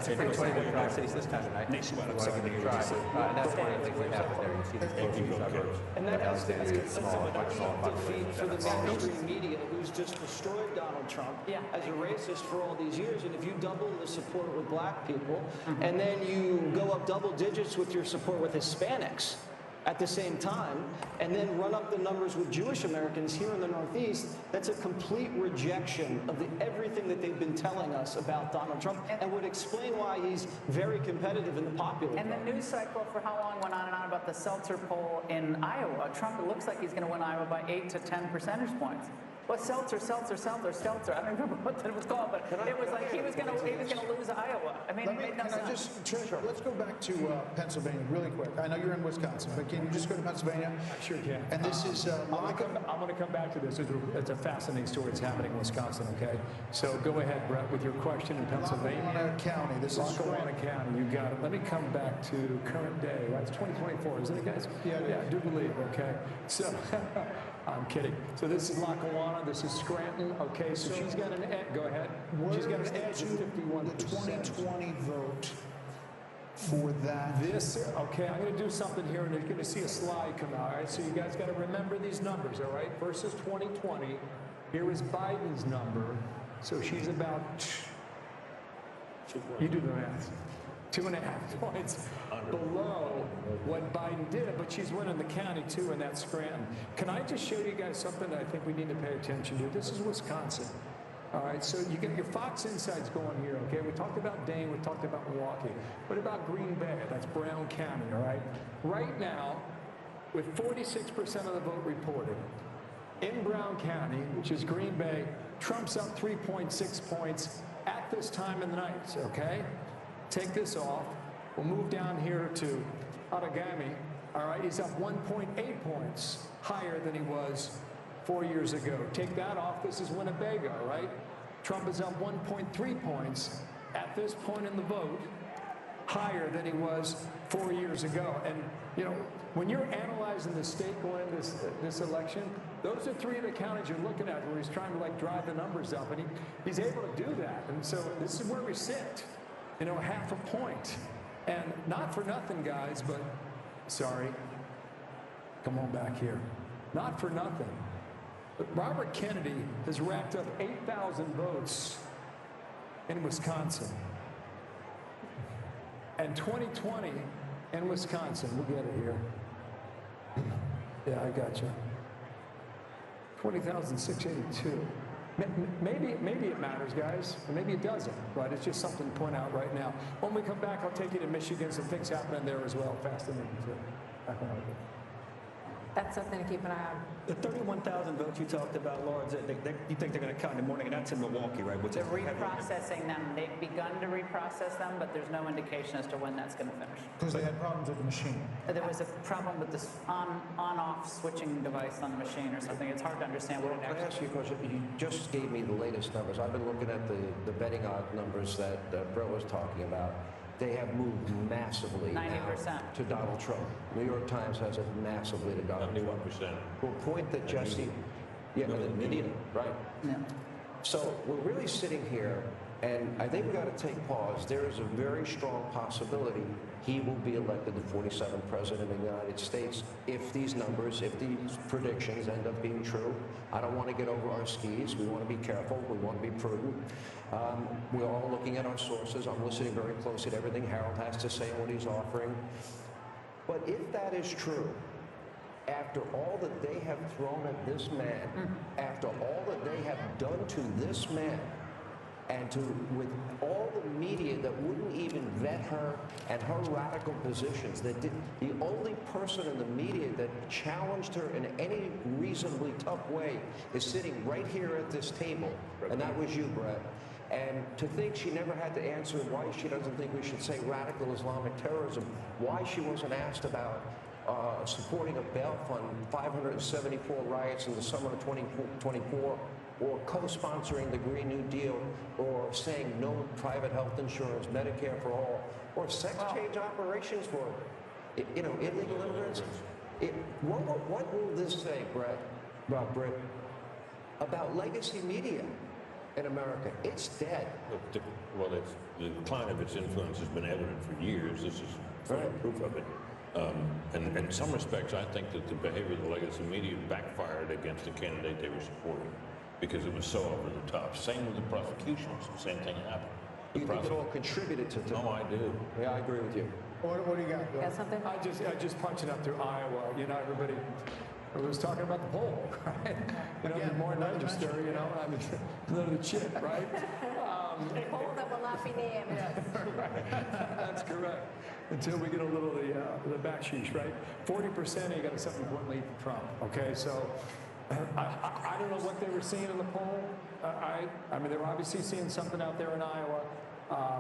a pretty 20-minute drive cities this time of night. Nationwide, And that's one of the things that happened there. You see these close suburbs. And that has to be a defeat for the mainstream media, who's just destroyed Donald Trump as a racist for all these years. And if you double the support with black people, and then you go up double digits with your support with Hispanics at the same time, and then run up the numbers with Jewish Americans here in the Northeast, that's a complete rejection of everything that they've been telling us about Donald Trump, and would explain why he's very competitive in the popular vote. And the news cycle for how long went on and on about the Seltzer poll in Iowa. Trump, it looks like he's going to win Iowa by 8 to 10 percentage points. Well, Seltzer. I don't remember what it was called, but it was like he was going to lose Iowa. I mean, it made no sense. Treasurer, let's go back to Pennsylvania really quick. I know you're in Wisconsin, but can you just go to Pennsylvania? I sure can. And this is... I'm going to come back to this. It's a fascinating story. It's happening in Wisconsin, okay? So go ahead, Brett, with your question in Pennsylvania. Lackawanna County. This is Lackawanna County. You got it. Let me come back to current day, right? It's 2024, isn't it, guys? Yeah, I do believe, okay? So... I'm kidding. So this is Lackawanna. This is Scranton. Okay, so she's got an edge. Go ahead. She's got an edge of 51%. The 2020 vote for that. Okay, I'm going to do something here, and you're going to see a slide come out. All right, so you guys got to remember these numbers. All right, versus 2020. Here is Biden's number. So she's about. You do the math. 2.5 points below what Biden did, but she's winning the county too, and that's Scranton. Can I just show you guys something that I think we need to pay attention to? This is Wisconsin. All right, so you get your Fox Insights going here, okay? We talked about Dane, we talked about Milwaukee. What about Green Bay? That's Brown County, all right? Right now, with 46% of the vote reported, in Brown County, which is Green Bay, Trump's up 3.6 points at this time of the night, okay? Take this off. We'll move down here to Outagamie. All right, he's up 1.8 points higher than he was 4 years ago. Take that off. This is Winnebago, right? Trump is up 1.3 points at this point in the vote, higher than he was 4 years ago. And, you know, when you're analyzing the state going into this election, those are three of the counties you're looking at where he's trying to, like, drive the numbers up. And he's able to do that. And so this is where we sit. You know, 0.5 point. And not for nothing, guys, but sorry. Come on back here. Not for nothing. But Robert Kennedy has racked up 8,000 votes in Wisconsin. And 2020 in Wisconsin, we'll get it here. Yeah, I got you. 20,682. Maybe it matters, guys. Or maybe it doesn't, but it's just something to point out right now. When we come back, I'll take you to Michigan. Some things happening there as well. Fascinating, too. Back on. That's something to keep an eye on. The 31,000 votes you talked about, Laura, you think they're going to count in the morning, and that's in Milwaukee, right? They're reprocessing them. They've begun to reprocess them, but there's no indication as to when that's going to finish. Because they had problems with the machine. There was a problem with this on-off switching device on the machine or something. It's hard to understand what it Can I ask you a question? You just gave me the latest numbers. I've been looking at the betting odd numbers that Brett was talking about. They have moved massively 90% to Donald Trump. New York Times has it massively to Donald Trump. 71%. Well, point that Jesse, the median, right? Yeah. So we're really sitting here, and I think we got to take pause. There is a very strong possibility he will be elected the 47th president of the United States if these numbers, if these predictions end up being true. I don't want to get over our skis. We want to be careful. We want to be prudent. We're all looking at our sources. I'm listening very closely to everything Harold has to say and what he's offering. But if that is true, after all that they have thrown at this man, after all that they have done to this man, and with all the media that wouldn't even vet her and her radical positions, the only person in the media that challenged her in any reasonably tough way is sitting right here at this table, and that was you, Brett. And to think she never had to answer why she doesn't think we should say radical Islamic terrorism, why she wasn't asked about supporting a bail fund, 574 riots in the summer of 2024, or co-sponsoring the Green New Deal, or saying no private health insurance, Medicare for all, or sex change operations for, illegal immigrants. What will this say, Brett, about legacy media in America? It's dead. Look, well, the decline of its influence has been evident for years. This is proof of it. And in some respects, I think that the behavior of the legacy media backfired against the candidate they were supporting because it was so over the top. Same with the prosecutions. The same thing happened. You think it all contributed to? No, I do. Yeah, I agree with you. What do you got, Bill? Got something? I just punched it up through Iowa. Everybody was talking about the poll, right? The more than register, I mean, another chip, right? A poll that will not be named. Right. That's correct. Until we get a little of the backsheesh, right? 40%, you got a 7-point lead for Trump. Okay, so I don't know what they were seeing in the poll. I mean, they were obviously seeing something out there in Iowa,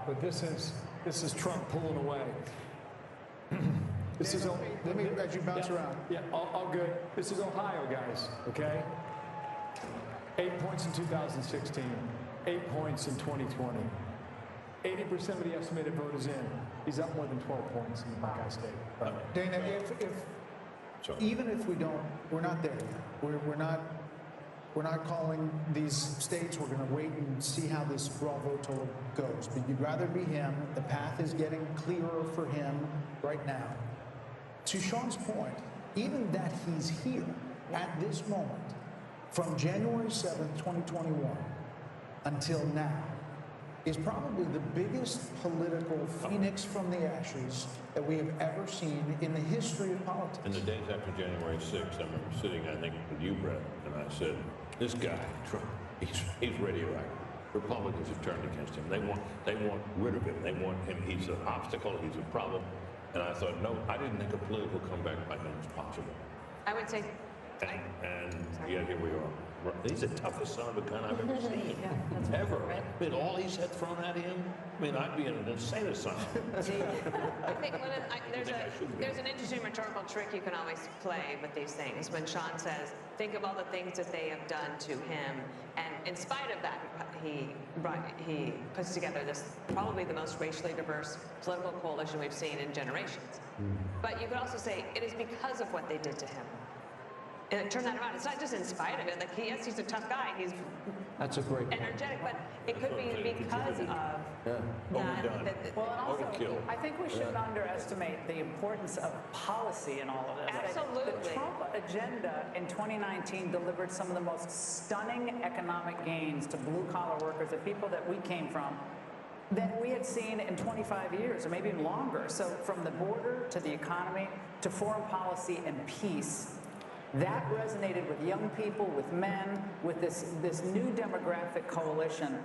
but this is Trump pulling away. This is let me as you bounce around. Yeah, all good. This is Ohio, guys. Okay, 8 points in 2016, 8 points in 2020. 80% of the estimated vote is in. He's up more than 12 points in the Buckeye State. Dana, even if we're not there yet. We're not calling these states. We're going to wait and see how this raw vote total goes. But you'd rather be him. The path is getting clearer for him right now. To Sean's point, even that he's here at this moment, from January 7th, 2021 until now, is probably the biggest political phoenix from the ashes that we have ever seen in the history of politics. In the days after January 6th, I remember sitting, I think, with you, Brett, and I said, this guy, Trump, he's radioactive. Republicans have turned against him. They want rid of him. They want him. He's an obstacle. He's a problem. And I thought, no, I didn't think a political comeback by him was possible. I would say. And yet here we are. He's the toughest son of a gun I've ever seen. Ever. I mean, all he's had thrown at him, I mean, I'd be in an insane asylum. I think there's an interesting rhetorical trick you can always play with these things. When Sean says, think of all the things that they have done to him, and in spite of that, he puts together this probably the most racially diverse political coalition we've seen in generations. But you could also say it is because of what they did to him. And turn that around. It's not just in spite of it. Like, yes, he's a tough guy. He's That's a great point. energetic, but it could be because of that. Well, and also, I think we shouldn't underestimate the importance of policy in all of this. Absolutely. The Trump agenda in 2019 delivered some of the most stunning economic gains to blue-collar workers, the people that we came from, that we had seen in 25 years, or maybe even longer. So from the border to the economy to foreign policy and peace, that resonated with young people, with men, with this new demographic coalition.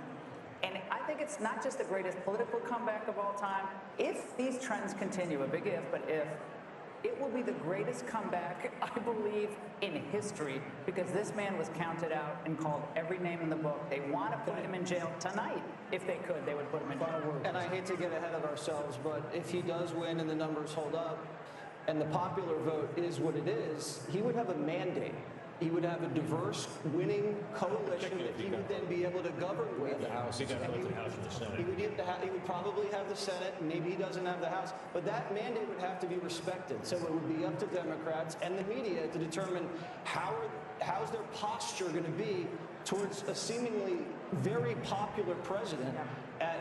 And I think it's not just the greatest political comeback of all time. If these trends continue, a big if, but if, it will be the greatest comeback, I believe, in history, because this man was counted out and called every name in the book. They want to put him in jail tonight. If they could, they would put him in jail. And I hate to get ahead of ourselves, but if he does win and the numbers hold up, and the popular vote is what it is, he would have a mandate. He would have a diverse, winning coalition that he would then be able to govern with. The House. He would probably have the Senate. Maybe he doesn't have the House. But that mandate would have to be respected. So it would be up to Democrats and the media to determine how's their posture going to be towards a seemingly very popular president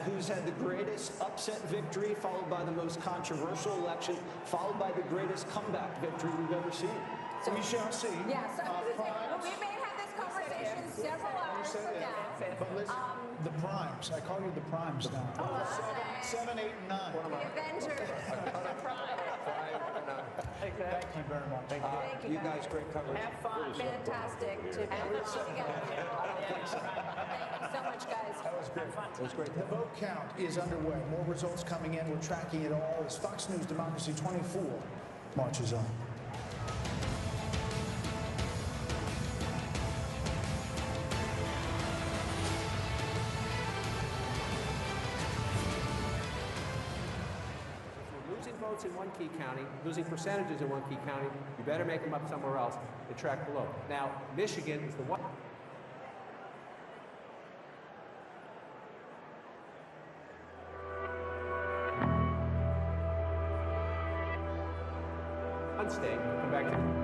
who's had the greatest upset victory, followed by the most controversial election, folled by the greatest comeback victory we've ever seen. So we shall see. Yes, we may have this conversation several hours from now. But listen, the primes. I call you the primes now. 7, 8, and 9. The Avengers. Thank you very much. Thank you guys, great coverage. Have fun. Fantastic to be together. Thank you so much, guys. Have fun. It was great. The vote count is underway. More results coming in. We're tracking it all as Fox News Democracy 24 marches on. Losing votes in one key county, losing percentages in one key county, you better make them up somewhere else and track below. Now, Michigan is the one state. Come back to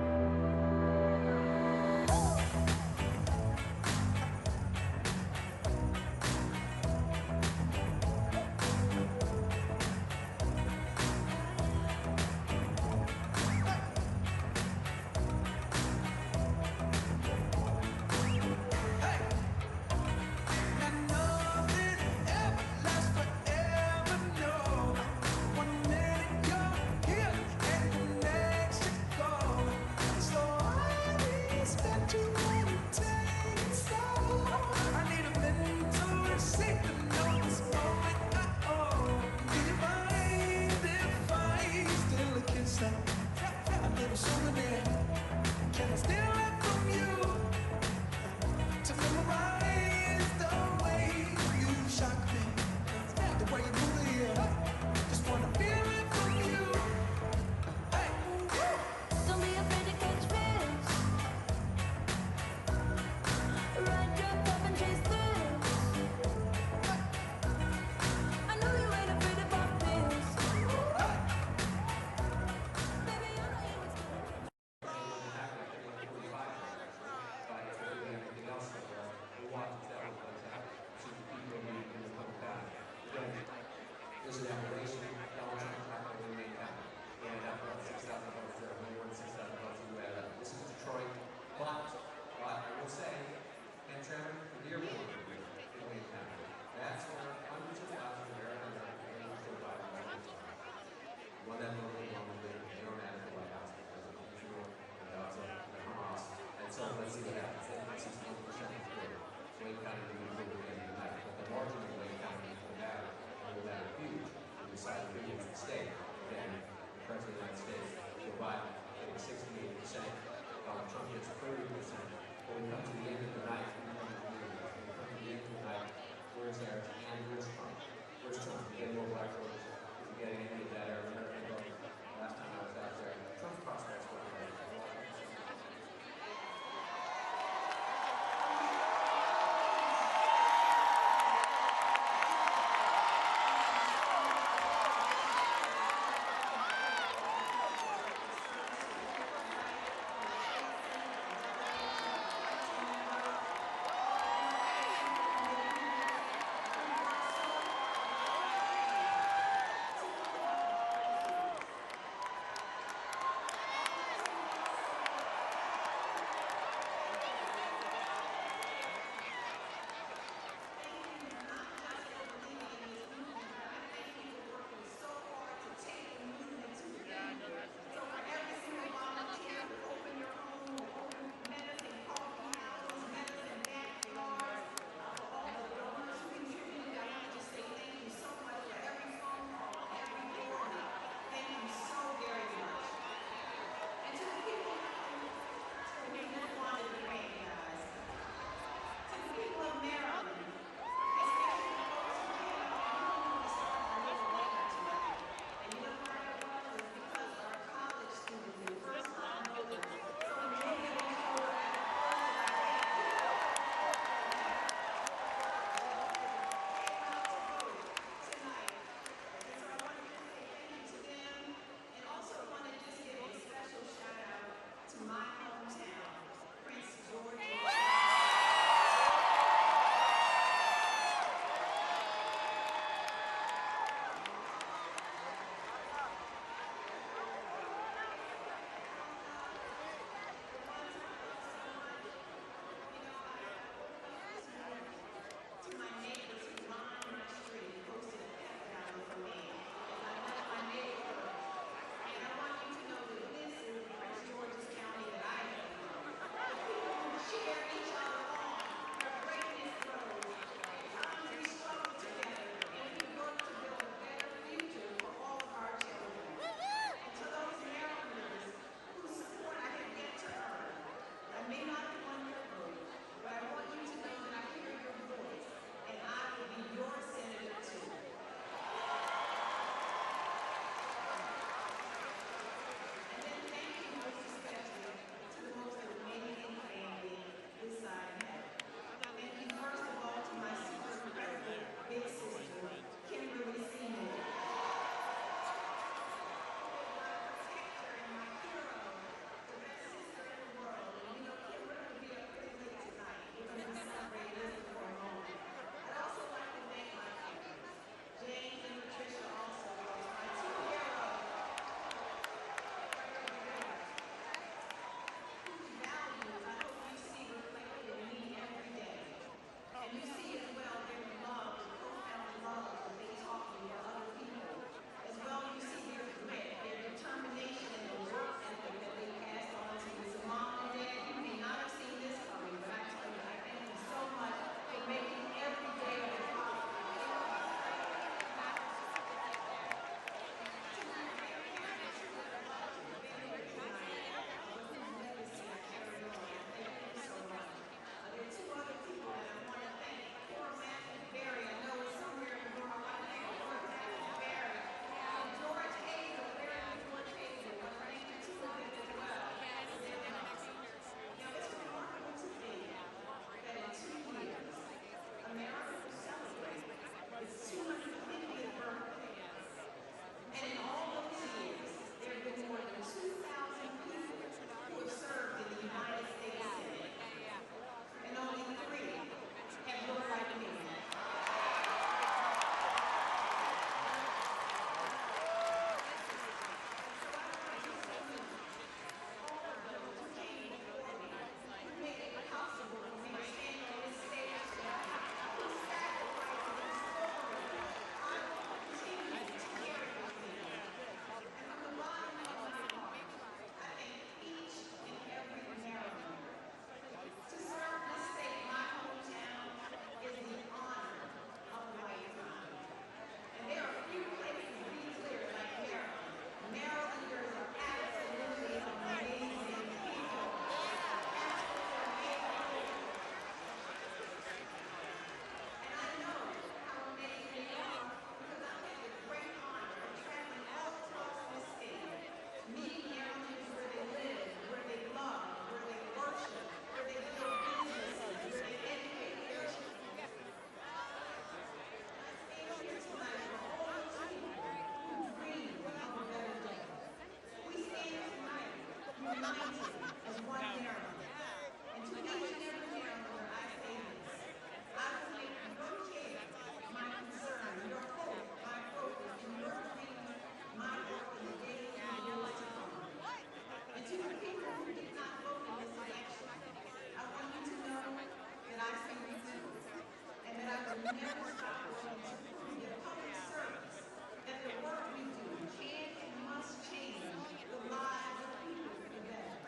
never stop working to prove that public service, that the work we do can and must change the lives of people for the better.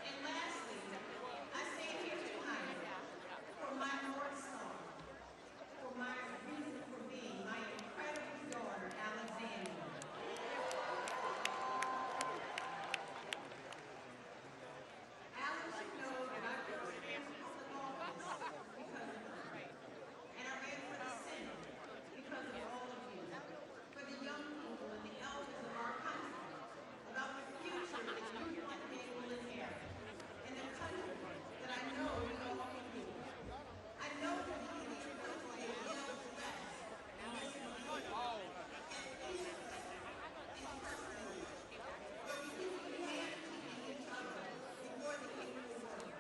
And lastly, I stand here tonight for my North Star, for my reason for being, my incredible daughter, Alexandria. Alex, you know that I first ran for public office because of you. And I ran for the Senate because of all of you. For the young people and the elders of our country, about the future that you one day will inherit. And the country that I know we all can do. I know that we can truthfully build less and listen to people. And peacefully and personally. Where we use humanity in each other before the hateful word.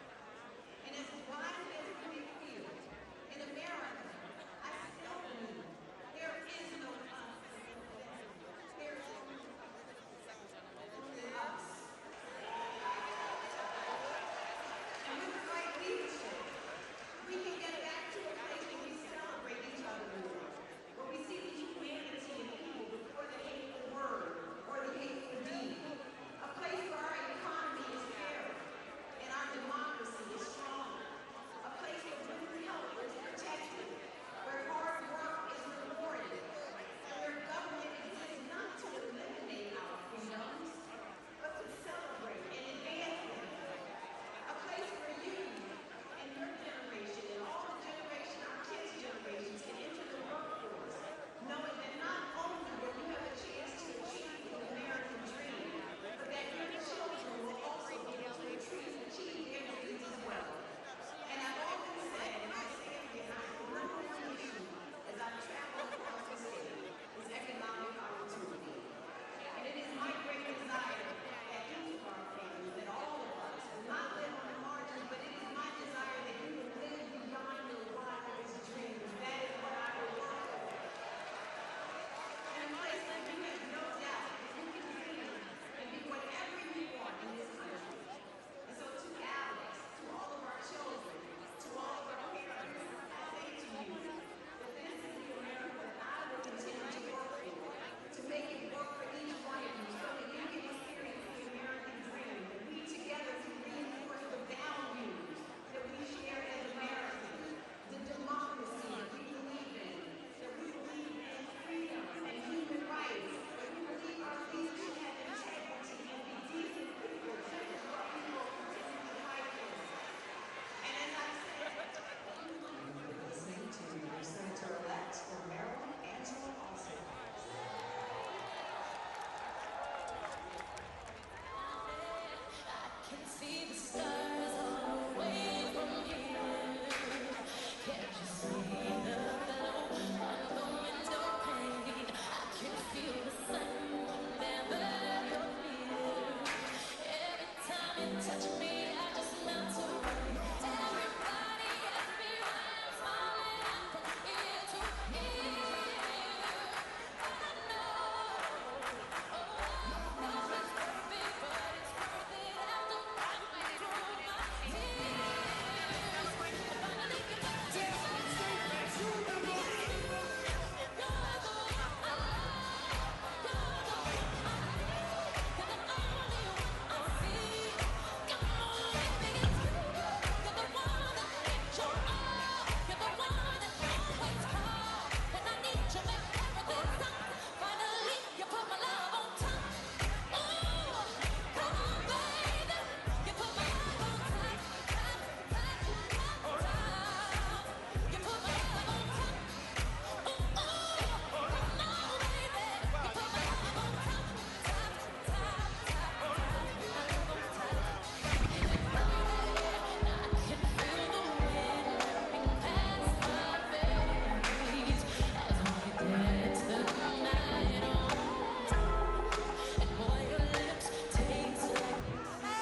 And as wide as it may feel, in America, I still believe there is no conflict of interest. There is only us. And with the right leadership, we can get back to a place where we celebrate each other more, where we see the humanity in people before the hateful word or the hateful deed. A place where our economy is fair and our democracy is strong. A place where good health is protected, where hard work is rewarded, and where government exists not to eliminate our freedoms, but to celebrate and advance them. A place where you and your generation and all the generation, our kids' generations, can enter the workforce, knowing that not only will you have a chance to achieve the American dream, but that your children will also be able to achieve their dreams as well. And I've often said, and I say it again, the number one issue as I travel across the state is economic opportunity. And it is my great desire that each of our families, that all of us, will not live on the margins, but it is my desire that you will live beyond your wildest dreams. That is what I will work for. In a place that you have no doubt that you can dream and be whatever you want in this country. And so to Alex, to all of our children, to all of our parents, I say to you that this is the America that I will continue to work for, to make it work for each one of you so that you can experience the American dream, that we together can reinforce the values that we share as Americans, the democracy that we believe in, that we believe in freedom and human rights, that we believe our leaders should have integrity and be decent people, just as what we will continue to fight for. And as I said, you're listening to Senator-elect from Maryland, Angela Austin. I can see the stars all away from here. Can't you see the glow on the window pane? I can feel the sun whenever you're near. Every time you touch me, I just melt away. Everybody asks me why I'm smiling from ear to ear. But I know, nothing's perfect, but it's worth it after I've been through my tears. Finally get back to you're the one I love. You're the one I need. You're the only one I see. Come on, baby, it's you. You're the one that needs your all. You're the one that always calls when I need you. Make everything stop. Finally, you put my love on top. Ooh, come on, baby. You put my love on top, top, top, top, top. You put my love on top. Ooh, come on, baby. You put my love on top, top, top, top, top. My love on top. I can feel the wind blowing past my face as we dance the night on. And boy, your lips taste like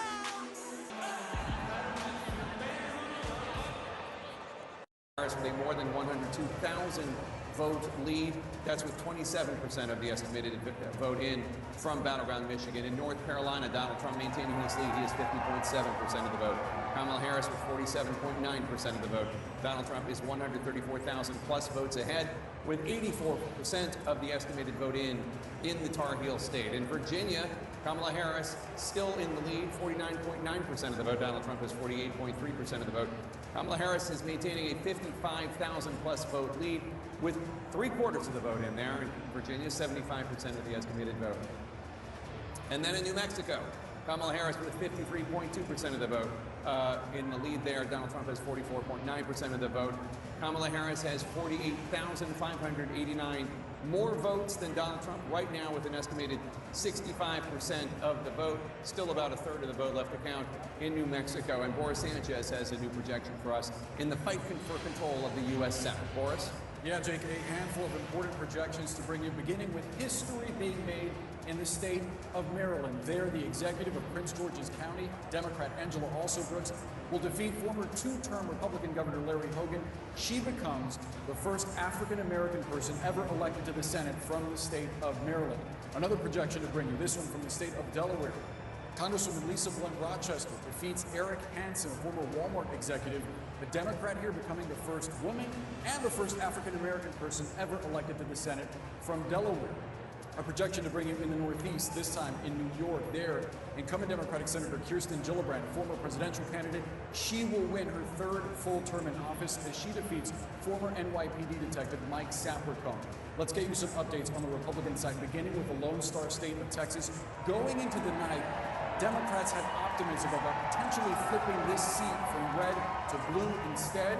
Harris with a more than 102,000 vote lead. That's with 27% of the estimated vote in from battleground Michigan. In North Carolina, Donald Trump maintaining his lead. He has 50.7% of the vote. Kamala Harris with 47.9% of the vote. Donald Trump is 134,000 plus votes ahead, with 84% of the estimated vote in the Tar Heel state. In Virginia, Kamala Harris still in the lead, 49.9% of the vote. Donald Trump has 48.3% of the vote. Kamala Harris is maintaining a 55,000 plus vote lead, with 3/4 of the vote in there. In Virginia, 75% of the estimated vote. And then in New Mexico, Kamala Harris with 53.2% of the vote in the lead there. Donald Trump has 44.9% of the vote. Kamala Harris has 48,589 more votes than Donald Trump right now, with an estimated 65% of the vote. Still about 1/3 of the vote left to count in New Mexico. And Boris Sanchez has a new projection for us in the fight for control of the U.S. Senate. Boris? Yeah, Jake, a handful of important projections to bring you, beginning with history being made in the state of Maryland. There, the executive of Prince George's County, Democrat Angela Alsobrooks, will defeat former two-term Republican Governor Larry Hogan. She becomes the first African-American person ever elected to the Senate from the state of Maryland. Another projection to bring you, this one from the state of Delaware. Congresswoman Lisa Blunt Rochester defeats Eric Hansen, former Walmart executive, the Democrat here becoming the first woman and the first African-American person ever elected to the Senate from Delaware. A projection to bring you in the Northeast, this time in New York. There, incumbent Democratic Senator Kirsten Gillibrand, former presidential candidate, she will win her 3rd full term in office as she defeats former NYPD detective Mike Sapercombe. Let's get you some updates on the Republican side, beginning with the Lone Star State of Texas. Going into the night, Democrats had optimism about potentially flipping this seat from red to blue instead.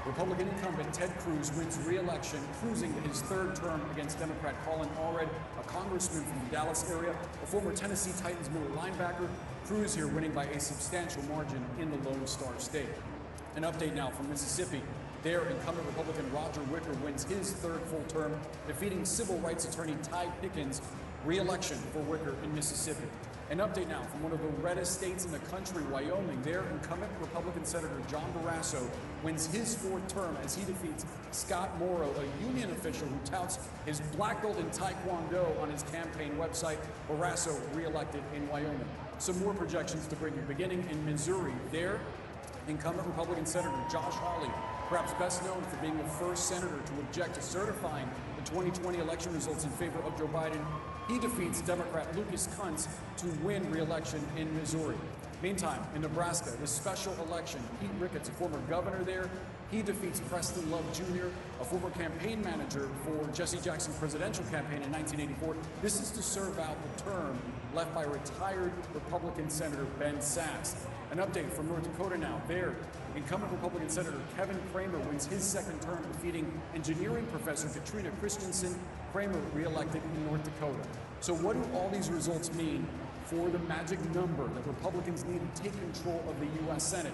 Republican incumbent Ted Cruz wins re-election, cruising to his 3rd term against Democrat Colin Allred, a congressman from the Dallas area, a former Tennessee Titans middle linebacker. Cruz here winning by a substantial margin in the Lone Star State. An update now from Mississippi. There, incumbent Republican Roger Wicker wins his 3rd full term, defeating civil rights attorney Ty Pickens. Re-election for Wicker in Mississippi. An update now from one of the reddest states in the country, Wyoming. There, incumbent Republican Senator John Barrasso wins his 4th term as he defeats Scott Morrow, a union official who touts his black belt in Taekwondo on his campaign website. Barrasso re-elected in Wyoming. Some more projections to bring you, beginning in Missouri. There, incumbent Republican Senator Josh Hawley, perhaps best known for being the first senator to object to certifying the 2020 election results in favor of Joe Biden. He defeats Democrat Lucas Kuntz to win re-election in Missouri. Meantime, in Nebraska, the special election, Pete Ricketts, a former governor there, he defeats Preston Love Jr., a former campaign manager for Jesse Jackson's presidential campaign in 1984. This is to serve out the term left by retired Republican Senator Ben Sasse. An update from North Dakota now. There, incumbent Republican Senator Kevin Cramer wins his 2nd term, defeating engineering professor Katrina Christensen. Cramer re-elected in North Dakota. So what do all these results mean for the magic number that Republicans need to take control of the U.S. Senate?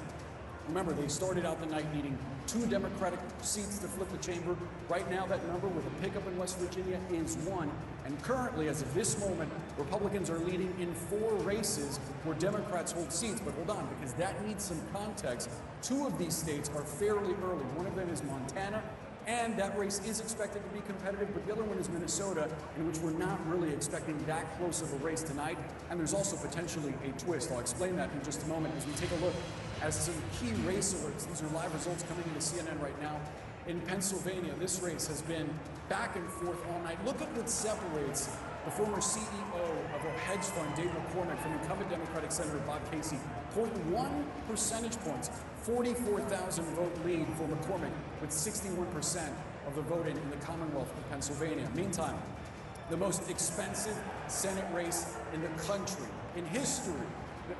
Remember, they started out the night needing 2 Democratic seats to flip the chamber. Right now, that number with a pickup in West Virginia is 1. And currently, as of this moment, Republicans are leading in 4 races where Democrats hold seats. But hold on, because that needs some context. 2 of these states are fairly early. One of them is Montana, and that race is expected to be competitive, but the other one is Minnesota, in which we're not really expecting that close of a race tonight. And there's also potentially a twist. I'll explain that in just a moment as we take a look at some key race alerts. These are live results coming into CNN right now. In Pennsylvania, this race has been back and forth all night. Look at what separates the former CEO of a hedge fund, Dave McCormick, from incumbent Democratic Senator Bob Casey. 0.1 percentage points, 44,000 vote lead for McCormick, with 61% of the vote in the Commonwealth of Pennsylvania. Meantime, the most expensive Senate race in the country, in history.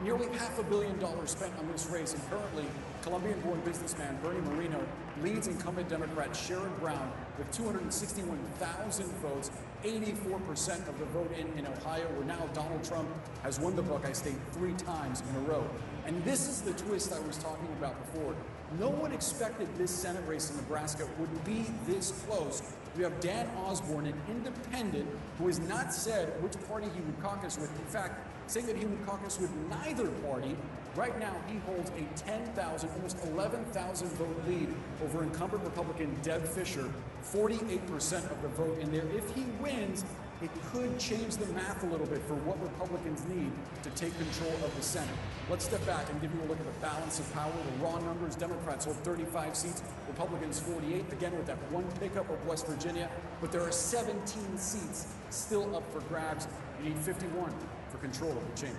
Nearly $500 million spent on this race, and currently, Colombian-born businessman Bernie Moreno leads incumbent Democrat Sherrod Brown with 261,000 votes, 84% of the vote in Ohio, where now Donald Trump has won the Buckeye State 3 times in a row. And this is the twist I was talking about before. No one expected this Senate race in Nebraska would be this close. We have Dan Osborne, an independent, who has not said which party he would caucus with. In fact, saying that he would caucus with neither party. Right now, he holds a 10,000, almost 11,000 vote lead over incumbent Republican Deb Fischer, 48% of the vote in there. If he wins, it could change the math a little bit for what Republicans need to take control of the Senate. Let's step back and give you a look at the balance of power. The raw numbers: Democrats hold 35 seats, Republicans 48, again with that one pickup of West Virginia. But there are 17 seats still up for grabs. You need 51 for control of the chamber.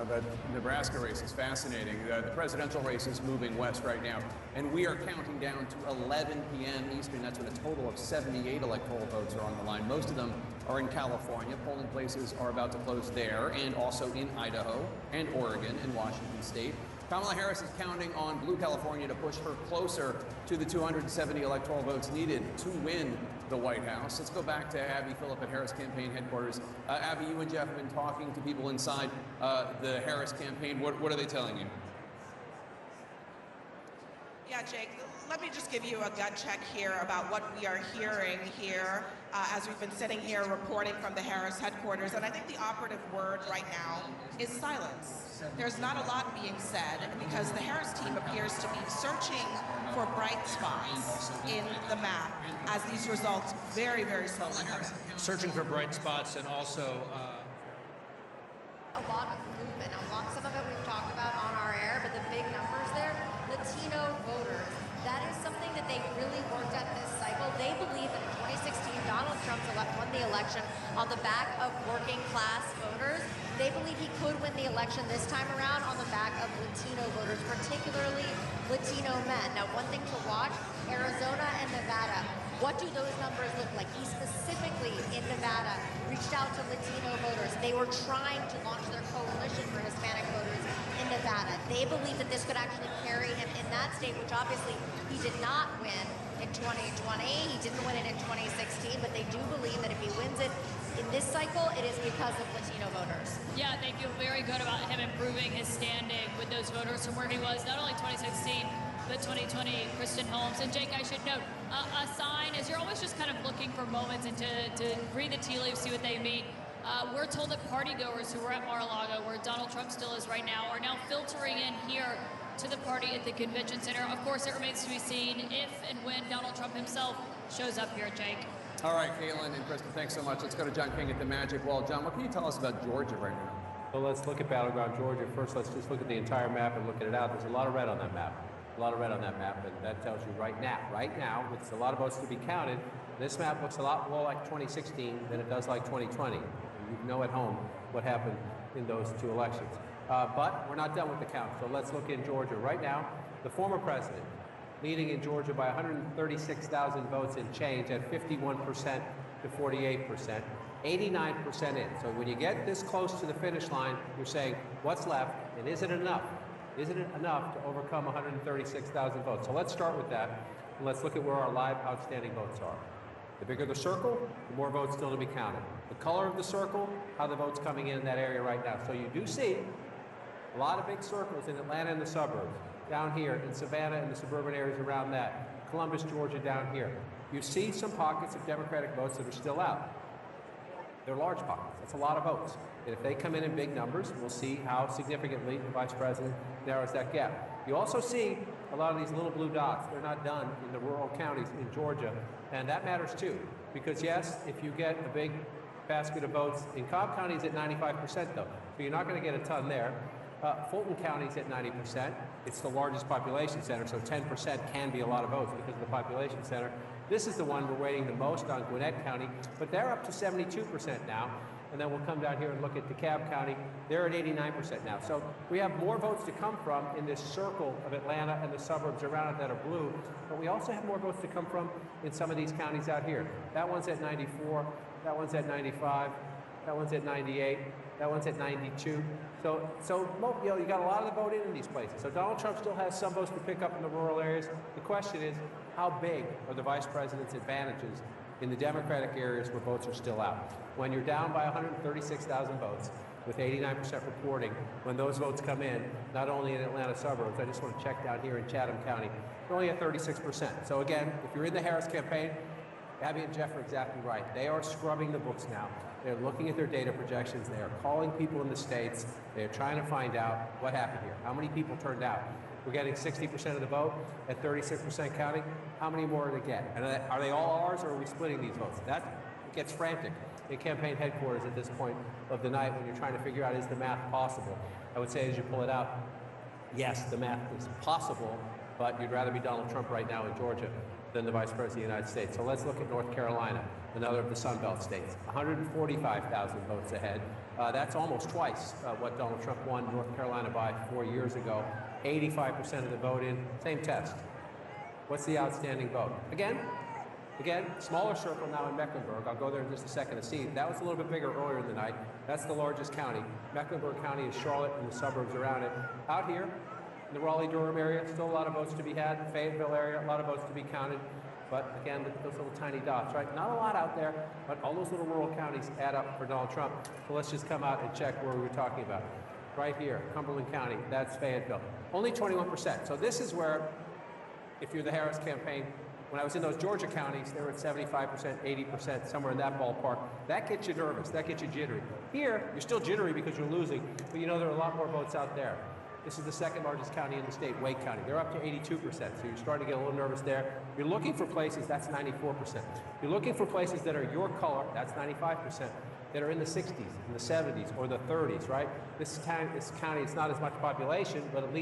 The Nebraska race is fascinating. The presidential race is moving west right now, and we are counting down to 11 p.m. Eastern. That's when a total of 78 electoral votes are on the line. Most of them are in California. Polling places are about to close there, and also in Idaho and Oregon and Washington State. Kamala Harris is counting on Blue California to push her closer to the 270 electoral votes needed to win the White House. Let's go back to Abby Phillip at Harris campaign headquarters. Abby, you and Jeff have been talking to people inside the Harris campaign. What are they telling you? Yeah, Jake, let me just give you a gut check here about what we are hearing here as we've been sitting here reporting from the Harris headquarters. And I think the operative word right now is silence. There's not a lot being said because the Harris team appears to be searching for bright spots in the map as these results very, very slowly come in. Searching for bright spots and also a lot of movement. Some of it we've talked about on our air, but the big numbers there, Latino voters, that is something that they really worked at this cycle. They believe that in 2016, Donald Trump won the election on the back of working class voters. They believe he could win the election this time around on the back of Latino voters, particularly Latino men. Now, one thing to watch, Arizona and Nevada. What do those numbers look like? He specifically, in Nevada, reached out to Latino voters. They were trying to launch their coalition for Hispanic voters in Nevada. They believe that this could actually carry him in that state, which obviously he did not win in 2020. He didn't win it in 2016, but they do believe that if he wins it in this cycle, it is because of Latino voters. Yeah, they feel very good about him improving his standing with those voters from where he was, not only 2016, but 2020, Kristen Holmes. And Jake, I should note, a sign is you're always just kind of looking for moments and to read the tea leaves, see what they mean. We're told that partygoers who were at Mar-a-Lago, where Donald Trump still is right now, are now filtering in here to the party at the convention center. Of course, it remains to be seen if and when Donald Trump himself shows up here, Jake. All right, Caitlin and Kristen, thanks so much. Let's go to John King at the Magic Wall. John, what can you tell us about Georgia right now? So let's look at battleground Georgia. First, let's just look at the entire map and look at it out. There's a lot of red on that map. A lot of red on that map, and that tells you right now, with a lot of votes to be counted, this map looks a lot more like 2016 than it does like 2020. And you know at home what happened in those two elections. But we're not done with the count, so let's look in Georgia. Right now, the former president leading in Georgia by 136,000 votes and change at 51% to 48%, 89% in. So when you get this close to the finish line, you're saying, what's left, and is it enough? Isn't it enough to overcome 136,000 votes? So let's start with that, and let's look at where our live outstanding votes are. The bigger the circle, the more votes still to be counted. The color of the circle, how the votes coming in that area right now. So you do see a lot of big circles in Atlanta and the suburbs, down here in Savannah and the suburban areas around that, Columbus, Georgia down here. You see some pockets of Democratic votes that are still out. They're large pockets. That's a lot of votes. And if they come in big numbers, we'll see how significantly the vice president narrows that gap. You also see a lot of these little blue dots. They're not done in the rural counties in Georgia, and that matters too. Because yes, if you get a big basket of votes, in Cobb County is at 95% though, so you're not going to get a ton there. Fulton County is at 90%. It's the largest population center, so 10% can be a lot of votes because of the population center. This is the one we're waiting the most on, Gwinnett County, but they're up to 72% now. And then we'll come down here and look at DeKalb County. They're at 89% now. So we have more votes to come from in this circle of Atlanta and the suburbs around it that are blue, but we also have more votes to come from in some of these counties out here. That one's at 94, that one's at 95, that one's at 98, that one's at 92. So you know, you got a lot of the vote in these places. So Donald Trump still has some votes to pick up in the rural areas. The question is, how big are the vice president's advantages in the Democratic areas where votes are still out? When you're down by 136,000 votes, with 89% reporting when those votes come in, not only in Atlanta suburbs, I just want to check down here in Chatham County, they're only at 36%. So again, if you're in the Harris campaign, Abby and Jeff are exactly right. They are scrubbing the books now. They're looking at their data projections. They are calling people in the states. They're trying to find out what happened here. How many people turned out? We're getting 60% of the vote at 36% counting. How many more to get? And are they all ours, or are we splitting these votes? That gets frantic in campaign headquarters at this point of the night when you're trying to figure out, is the math possible? I would say as you pull it out, yes, the math is possible, but you'd rather be Donald Trump right now in Georgia than the Vice President of the United States. So let's look at North Carolina, another of the Sun Belt states. 145,000 votes ahead. That's almost twice what Donald Trump won North Carolina by 4 years ago. 85% of the vote in. Same test. What's the outstanding vote? Again, smaller circle now in Mecklenburg. I'll go there in just a second to see. That was a little bit bigger earlier in the night. That's the largest county. Mecklenburg County is Charlotte and the suburbs around it. Out here, in the Raleigh-Durham area, still a lot of votes to be had. Fayetteville area, a lot of votes to be counted. But again, look at those little tiny dots, right? Not a lot out there, but all those little rural counties add up for Donald Trump. So let's just come out and check where we were talking about. Right here, Cumberland County, that's Fayetteville. Only 21%. So this is where, if you're the Harris campaign, when I was in those Georgia counties, they were at 75%, 80%, somewhere in that ballpark. That gets you nervous, that gets you jittery. Here, you're still jittery because you're losing, but you know there are a lot more votes out there. This is the second largest county in the state, Wake County. They're up to 82%, so you're starting to get a little nervous there. You're looking for places, that's 94%. You're looking for places that are your color, that's 95%, that are in the 60s, in the 70s, or the 30s, right? This county, it's not as much population, but at least